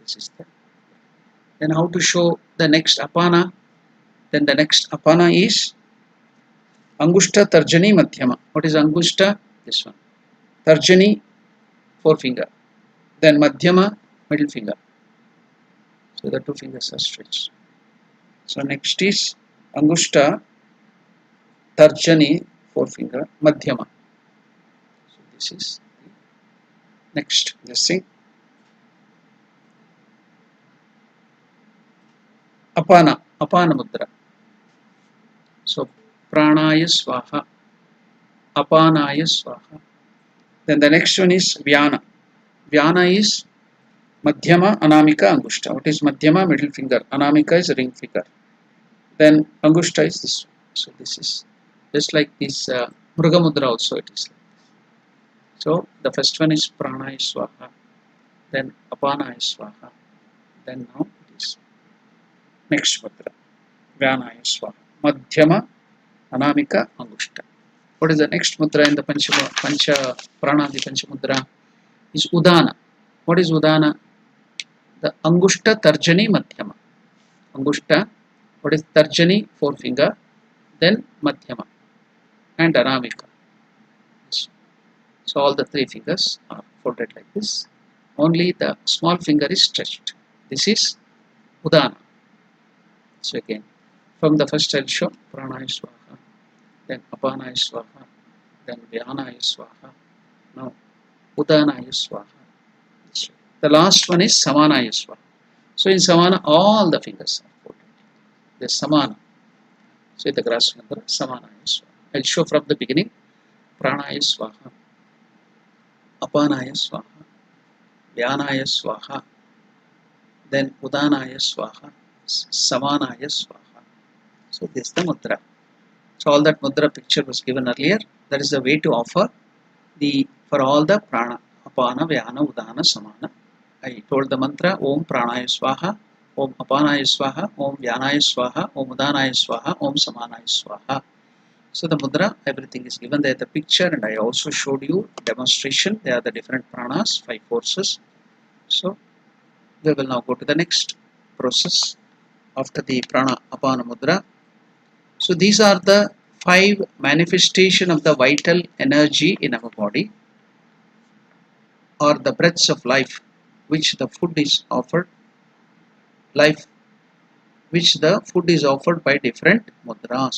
This is the. Then how to show the next apana? Then the next apana is Angushta Tarjani Madhyama. What is Angushta? This one. Tarjani, 4 finger. Then Madhyama, middle finger. So the 2 fingers are stretched. So next is Angushta Tarjani, 4 finger, Madhyama. So this is next. This thing. Apana, Apana Mudra. So Pranaya Swaha, Apanaya Swaha. Then the next one is Vyana. Vyana is Madhyama, Anamika, Angushta. What is Madhyama? Middle finger. Anamika is ring finger. Then Angushta is this one. So this is just like this Mruga Mudra also it is. So the first one is Pranaya Swaha. Then Apanaya Swaha. Then now it is next Mudra. Vyanaya Swaha. Madhyama, Anamika, Angushta. What is the next mudra in the Pancha Prana, the Pancha Mudra? Is Udana. What is Udana? The Angushta Tarjani Madhyama. Angushta, what is Tarjani? 4 finger. Then Madhyama and Anamika. So all the 3 fingers are folded like this. Only the small finger is stretched. This is Udana. So again, from the first I'll show Pranaya Swaha, then Apanaya Swaha, then Vyanaya Swaha, now Udanaya Swaha. The last one is Samanaya Swaha. So in Samana, all the fingers are folded. The Samana. So in the grass number, Samanaya Swaha. I'll show from the beginning. Pranaya Swaha, Apanaya Swaha, Vyanaya Swaha, then Udanaya Swaha, Samanaya Swaha. So this is the mudra. So all that mudra picture was given earlier. That is the way to offer for all the prana, apana, vyana, udana, samana. I told the mantra Om Pranaya Swaha, Om Apanaya Swaha, Om Vyanaya Swaha, Om Udanaya Swaha, Om Samanaya Swaha. So the mudra, everything is given there the picture, and I also showed you demonstration. There are the different pranas, 5 forces. So we will now go to the next process after the prana apana mudra. So these are the 5 manifestation of the vital energy in our body, or the breaths of life which the food is offered. Life which the food is offered by different mudras.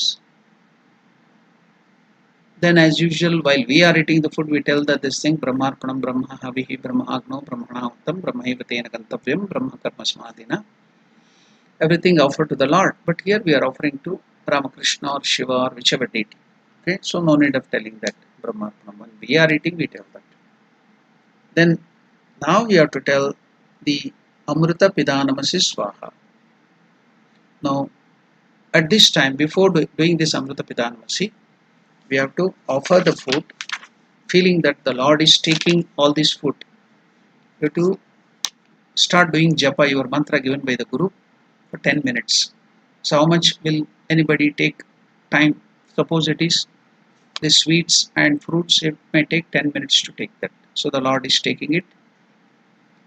Then as usual, while we are eating the food, we tell that this thing, Brahmarpanam, Brahma Havihi, Brahma Agno, Brahmana Uttam, Brahmaiva Tena Gantavyam, Brahma Karma Samadhina. Everything offered to the Lord. But here we are offering to Ramakrishna or Shiva or whichever deity. Okay, so no need of telling that Brahmarpanam. When we are eating, we tell that. Then now we have to tell the Amrita Pidanamasi Swaha. Now, at this time, before doing this Amrita Pidanamasi, we have to offer the food, feeling that the Lord is taking all this food. You have to start doing japa, your mantra given by the Guru, for 10 minutes. So how much will anybody take time? Suppose it is the sweets and fruits, it may take 10 minutes to take that. So the Lord is taking it.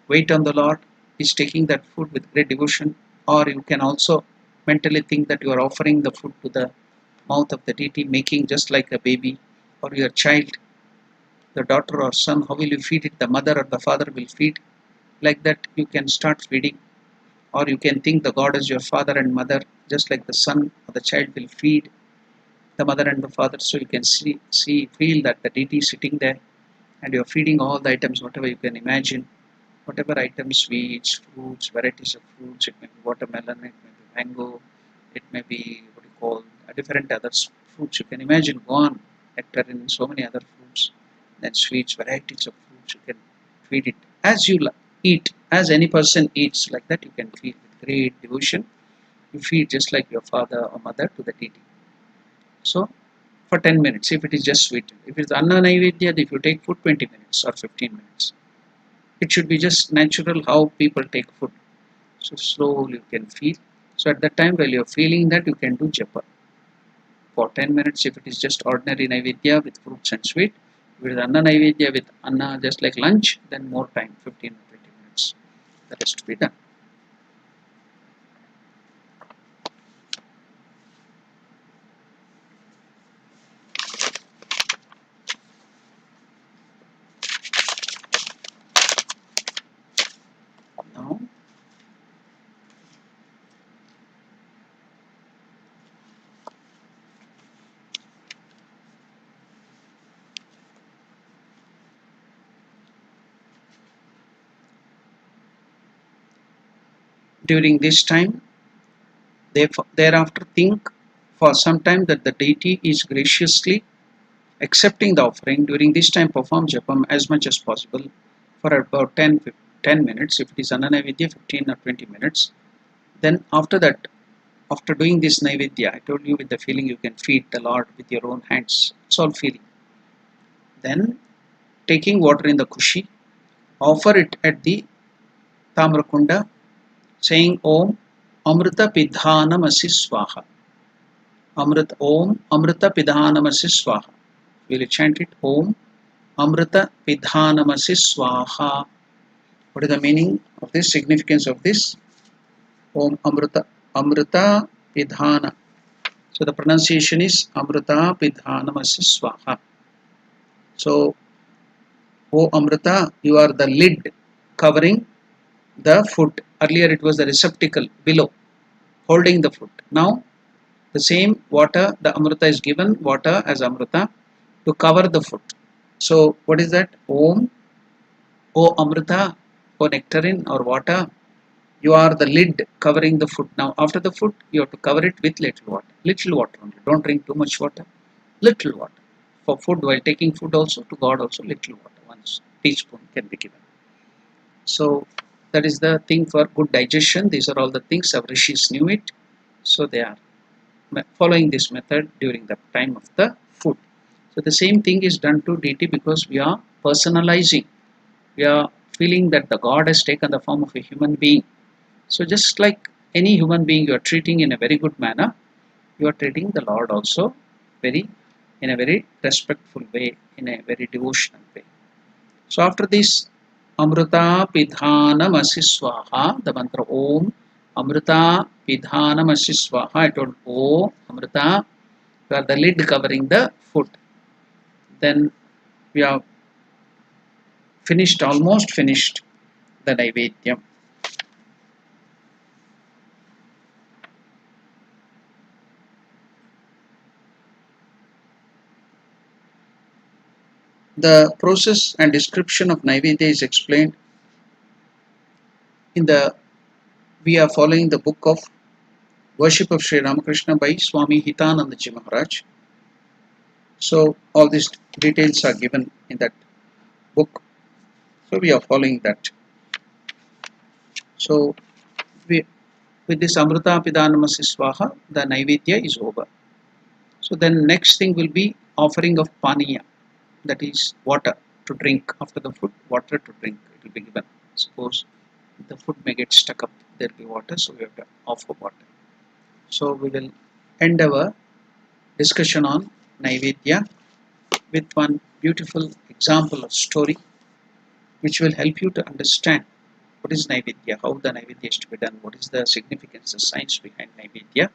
Wait on the Lord, is taking that food with great devotion. Or you can also mentally think that you are offering the food to the mouth of the deity, making just like a baby or your child, the daughter or son. How will you feed it? The mother or the father will feed. Like that, you can start feeding. Or you can think the God as your father and mother, just like the son or the child will feed the mother and the father. So you can feel that the deity is sitting there and you are feeding all the items, whatever you can imagine. Whatever items, sweets, fruits, varieties of fruits, it may be watermelon, it may be mango, it may be what you call different other fruits. You can imagine, go on, nectarine, so many other fruits, then sweets, varieties of fruits. You can feed it as you eat, as any person eats, like that. You can feed with great devotion. You feed just like your father or mother to the deity. So for 10 minutes, if it is just sweet. If it is Anna Naivedya, if you take food, 20 minutes or 15 minutes. It should be just natural how people take food. So slowly you can feel. So at that time, while you're feeling that, you can do japa for 10 minutes. If it is just ordinary Naivedya with fruits and sweet, if it is Anna Naivedya with Anna just like lunch, then more time, 15 or 20 minutes. That has to be done. Now, during this time, thereafter think for some time that the deity is graciously accepting the offering. During this time, perform japam as much as possible for about 10 minutes. If it is Ananavidya, 15 or 20 minutes. Then after that, after doing this Naivedya, I told you with the feeling you can feed the Lord with your own hands. It's all feeling. Then taking water in the kushi, offer it at the Tamrakunda, saying Om Amrita Pidhanamasi Swaha. Om Amrita Pidhanamasi Swaha. Will you chant it? Om Amrita Pidhanamasi Swaha. What is the meaning of this? Significance of this? Om Amrita Pidhana. So the pronunciation is Amrita Pidhanamasi Swaha. So, O Amrita, you are the lid covering the food. Earlier it was the receptacle below, holding the food. Now, the same water, the Amrita is given, water as Amrita, to cover the food. So, what is that? Om, O Amrita, O nectarine or water, you are the lid covering the food. Now, after the food, you have to cover it with little water. Little water only. Don't drink too much water. Little water. For food, while taking food also, to God also, little water. 1 teaspoon can be given. So, that is the thing for good digestion. These are all the things our rishis knew it. So, they are following this method during the time of the food. So, the same thing is done to deity because we are personalizing. We are feeling that the God has taken the form of a human being. So just like any human being you are treating in a very good manner, you are treating the Lord also in a very respectful way, in a very devotional way. So after this, Amrita Pidhanamasi Swaha, the mantra Om Amrita Pidhanamasi Swaha. I told Om Amrita, you are the lid covering the food. Then we have finished, almost finished the Naivedyam. The process and description of Naivedya is explained in the, we are following the book of Worship of Sri Ramakrishna by Swami Hitanandaji Maharaj. So all these details are given in that book. So we are following that. So with this Amrita Pidanamasi Swaha, the Naivedya is over. So then next thing will be offering of Paniya, that is water to drink. After the food, water to drink, it will be given. Suppose the food may get stuck up, there will be water, so we have to offer water. So we will end our discussion on Naivedya with one beautiful example of story which will help you to understand what is Naivedya, how the Naivedya is to be done, what is the significance, the science behind Naivedya.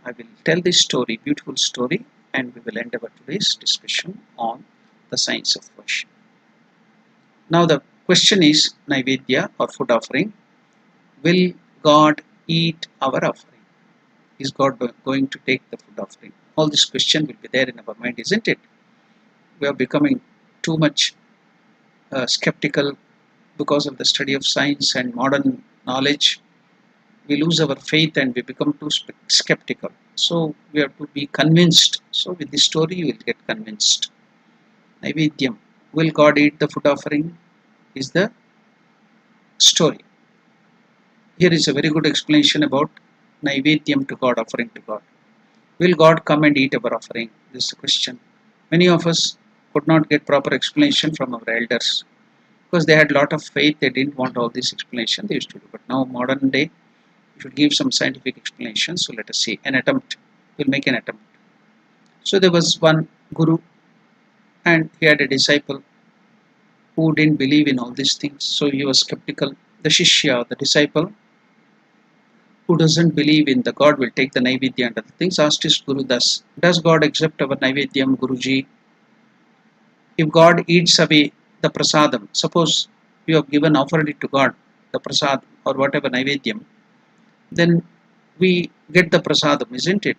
I will tell this story, beautiful story, and we will end our today's discussion on the science of worship. Now the question is Naivedya or food offering. Will God eat our offering? Is God going to take the food offering? All this question will be there in our mind, isn't it? We are becoming too much skeptical because of the study of science and modern knowledge. We lose our faith and we become too skeptical. So we have to be convinced. So with this story you will get convinced. Naivedyam. Will God eat the food offering? Is the story. Here is a very good explanation about Naivedyam to God, offering to God. Will God come and eat our offering? This is the question. Many of us could not get proper explanation from our elders because they had a lot of faith. They didn't want all this explanation. They used to do. But now modern day, we should give some scientific explanation. So let us see an attempt. We'll make an attempt. So there was one guru and he had a disciple who didn't believe in all these things. So he was skeptical. The Shishya, the disciple, who doesn't believe in the God will take the Naivedya and other things, asked his Guru thus, does God accept our Naivedyam, Guruji? If God eats away the prasadam, suppose you have given offered it to God, the prasad or whatever Naivedyam, then we get the prasadam, isn't it?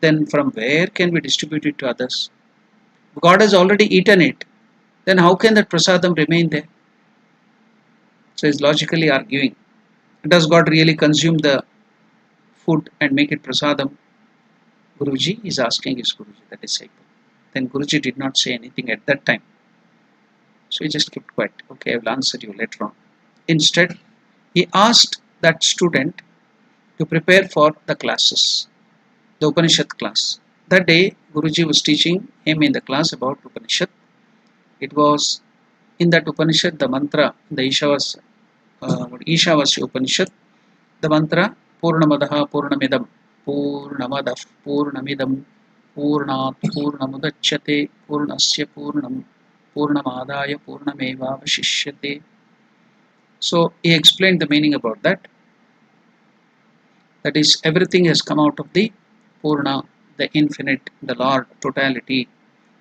Then from where can we distribute it to others? God has already eaten it. Then how can that prasadam remain there? So he's logically arguing. Does God really consume the food and make it prasadam? Guruji is asking his Guruji, the disciple. Then Guruji did not say anything at that time. So he just kept quiet. Okay, I will answer you later on. Instead, he asked that student to prepare for the classes, the Upanishad class. That day, Guruji was teaching him in the class about Upanishad. It was in that Upanishad, the mantra, the Ishavasya Upanishad, the mantra Purnamadaha Purnamidam, Purnamadah Purnamidam, Purnat Purnamudachyate, Purnasya Purnam, Purnamadaya Purnameva Vashishyate. So he explained the meaning about that. That is, everything has come out of the Purna, the infinite, the Lord, totality.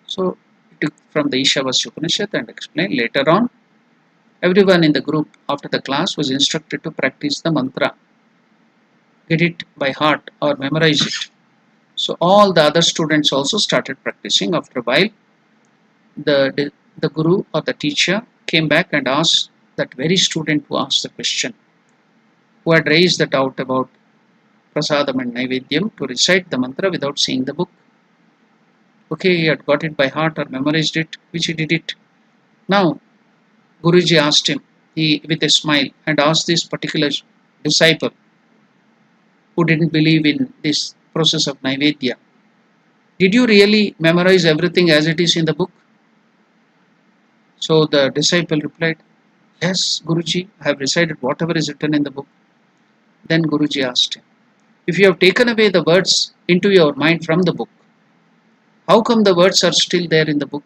So he took from the Ishavasya Upanishad and explained later on. Everyone in the group after the class was instructed to practice the mantra, get it by heart or memorize it. So all the other students also started practicing. After a while, the guru or the teacher came back and asked that very student who asked the question, who had raised the doubt about prasadam and naivedyam, to recite the mantra without seeing the book. Okay, he had got it by heart or memorized it, which he did it. Now, Guruji asked him, he with a smile, and asked this particular disciple who didn't believe in this process of naivedya, did you really memorize everything as it is in the book? So the disciple replied, yes, Guruji, I have recited whatever is written in the book. Then Guruji asked him, if you have taken away the words into your mind from the book, how come the words are still there in the book?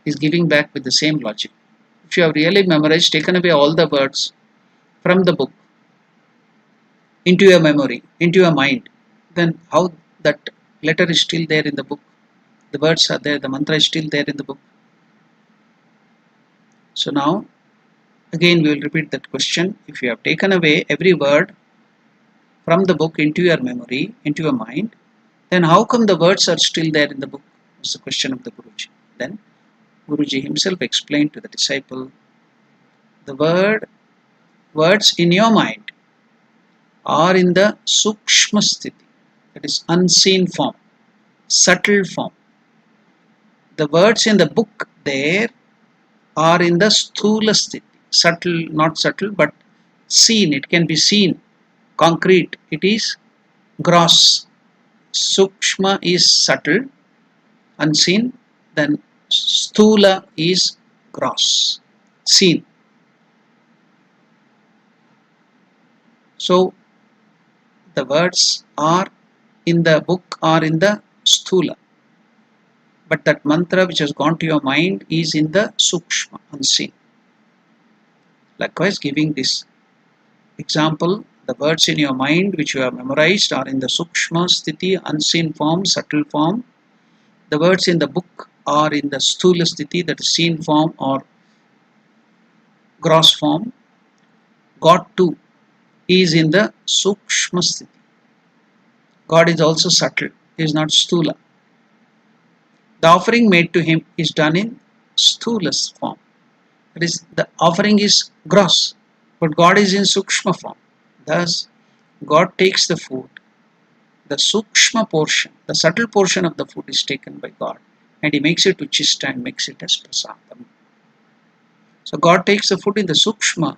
He is giving back with the same logic. If you have really memorized, taken away all the words from the book into your memory, into your mind, then how that letter is still there in the book? The words are there, the mantra is still there in the book. So now, again we will repeat that question. If you have taken away every word from the book into your memory, into your mind, then how come the words are still there in the book? was the question of the Guruji. Then Guruji himself explained to the disciple, the words in your mind are in the sukshma sthiti, that is unseen form, subtle form. The words in the book there are in the sthula sthiti, subtle, not subtle, but seen, it can be seen, concrete, it is gross. Sukshma is subtle, unseen, then sthula is gross, seen. So the words are in the book are in the sthula, but that mantra which has gone to your mind is in the sukshma, unseen. Likewise, giving this example, the words in your mind which you have memorized are in the sukshma sthiti, unseen form, subtle form. The words in the book are in the sthula sthiti, that is seen form or gross form. God too is in the sukshma sthiti. God is also subtle, he is not sthula. The offering made to him is done in sthula form. That is, the offering is gross, but God is in sukshma form. Thus, God takes the food, the sukshma portion, the subtle portion of the food is taken by God, and he makes it uchishta and makes it as prasadam. So God takes the food in the sukshma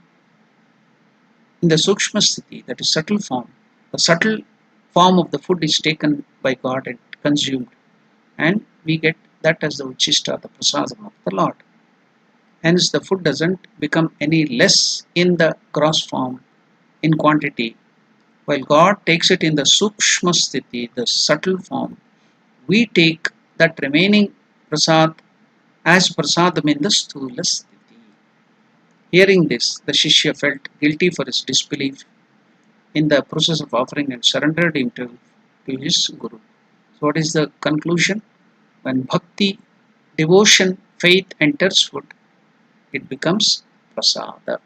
sthiti, that is subtle form. The subtle form of the food is taken by God and consumed, and we get that as the uchishta, the prasadam of the Lord. Hence the food doesn't become any less in the gross form, in quantity. While God takes it in the sukshma sthiti, the subtle form, we take that remaining prasad as prasadam in the sthula sthiti. Hearing this, the Shishya felt guilty for his disbelief in the process of offering and surrendered himself to his Guru. So what is the conclusion? When bhakti, devotion, faith enters food, it becomes prasada.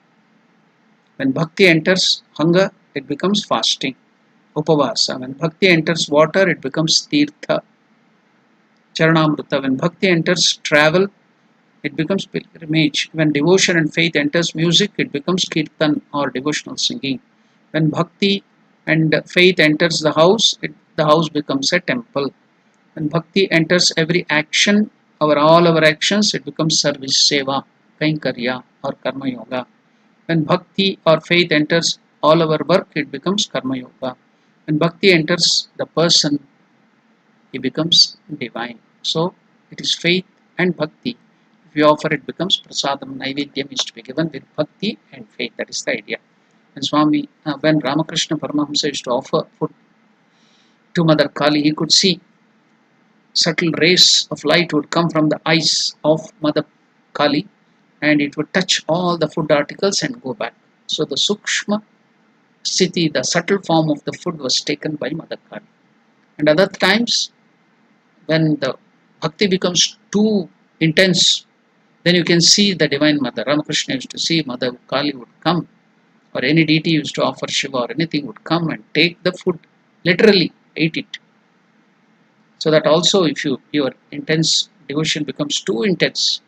When bhakti enters hunger, it becomes fasting, upavasa. When bhakti enters water, it becomes tirtha, charanamrita. When bhakti enters travel, it becomes pilgrimage. When devotion and faith enters music, it becomes kirtan or devotional singing. When bhakti and faith enters the house, the house becomes a temple. When bhakti enters every action, all our actions, it becomes service, seva, kainkarya or karma yoga. When bhakti or faith enters all our work, it becomes karma yoga. When bhakti enters the person, he becomes divine. So it is faith and bhakti. If you offer, it becomes prasadam. Naivedyam is to be given with bhakti and faith. That is the idea. And Swami, when Ramakrishna Paramahamsa used to offer food to Mother Kali, he could see subtle rays of light would come from the eyes of Mother Kali, and it would touch all the food articles and go back. So the sukshma sthiti, the subtle form of the food, was taken by Mother Kali. And other times, when the bhakti becomes too intense, then you can see the Divine Mother. Ramakrishna used to see Mother Kali would come, or any deity used to offer Shiva or anything would come and take the food, literally eat it. So that also, if your intense devotion becomes too intense,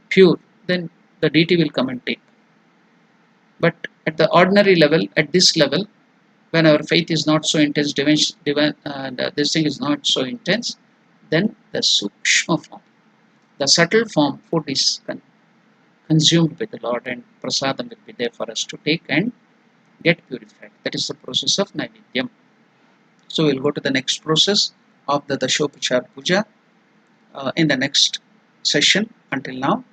pure, then the deity will come and take. But at the ordinary level, at this level, when our faith is not so intense, this thing is not so intense, then the sukshma form, the subtle form, food is consumed by the Lord, and prasadam will be there for us to take and get purified. That is the process of naivedyam. So we'll go to the next process of the Dashopachar Puja in the next session. Until now,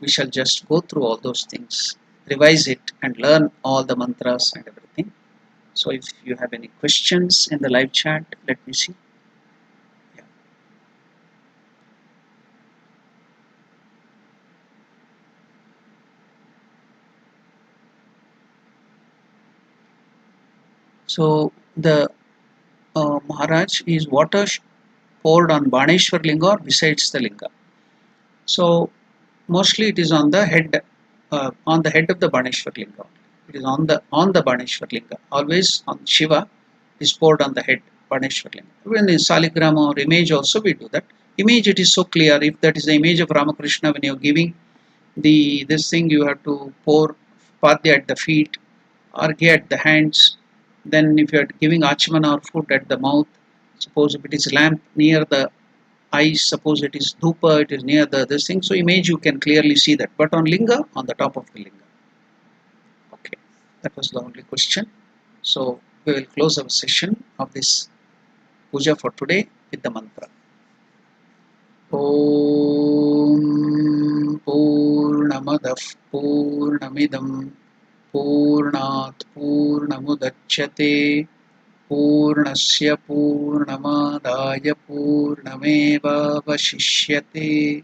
we shall just go through all those things, revise it and learn all the mantras and everything. So if you have any questions in the live chat, let me see. Yeah. So the Maharaj is water poured on Baneshwar Linga or besides the Linga. So mostly it is on the head of the Baneshwar Linga. It is on the Baneshwar Linga. Always on Shiva is poured on the head, Baneshwar Linga. Even in Saligrama or image also we do that. image, it is so clear. If that is the image of Ramakrishna, when you're giving this thing, you have to pour padya at the feet, argya at the hands. Then if you are giving achmana or food at the mouth, suppose if it is lamp near the eyes, suppose it is dhupa, it is near the this thing. So image you can clearly see that. But on linga, on the top of the linga. Okay, that was the only question. So we will close our session of this puja for today with the mantra. Om Purnamadah Purnamidam Purnat Purnamudachyate Purnasya Purnamadaya Purnamevavashishyate.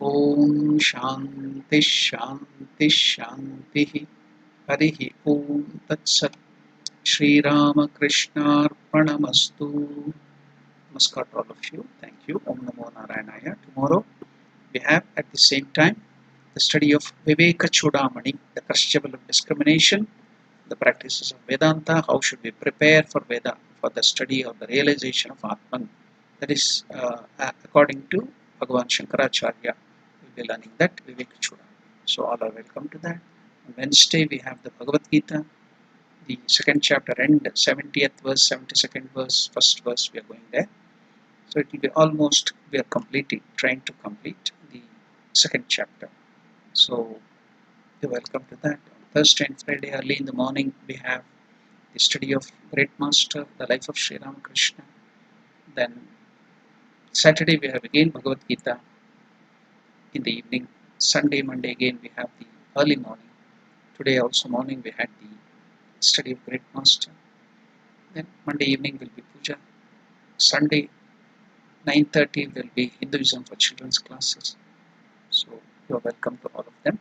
Om Shanti Shanti Shanti. Harihi Om Tat Sat. Shri Ramakrishna Arpanamastu. Namaskar to all of you. Thank you. Om Namo Narayanaya. Tomorrow we have at the same time the study of Viveka Chudamani, the crucible of discrimination, the practices of Vedanta, how should we prepare for Veda, for the study of the realization of Atman. That is according to Bhagavan Shankaracharya. We will be learning that Viveka Chudamani. So all are welcome to that. On Wednesday we have the Bhagavad Gita, the second chapter end, 70th verse, 72nd verse, first verse, we are going there. So it will be almost, we are completing, trying to complete the second chapter. So you're welcome to that. On Thursday and Friday early in the morning we have the study of Great Master, the life of Sri Ramakrishna. Then Saturday we have again Bhagavad Gita in the evening. Sunday, Monday again we have the early morning. Today also morning we had the study of Great Master. Then Monday evening will be Puja. Sunday 9:30 will be Hinduism for children's classes. So you are welcome to all of them.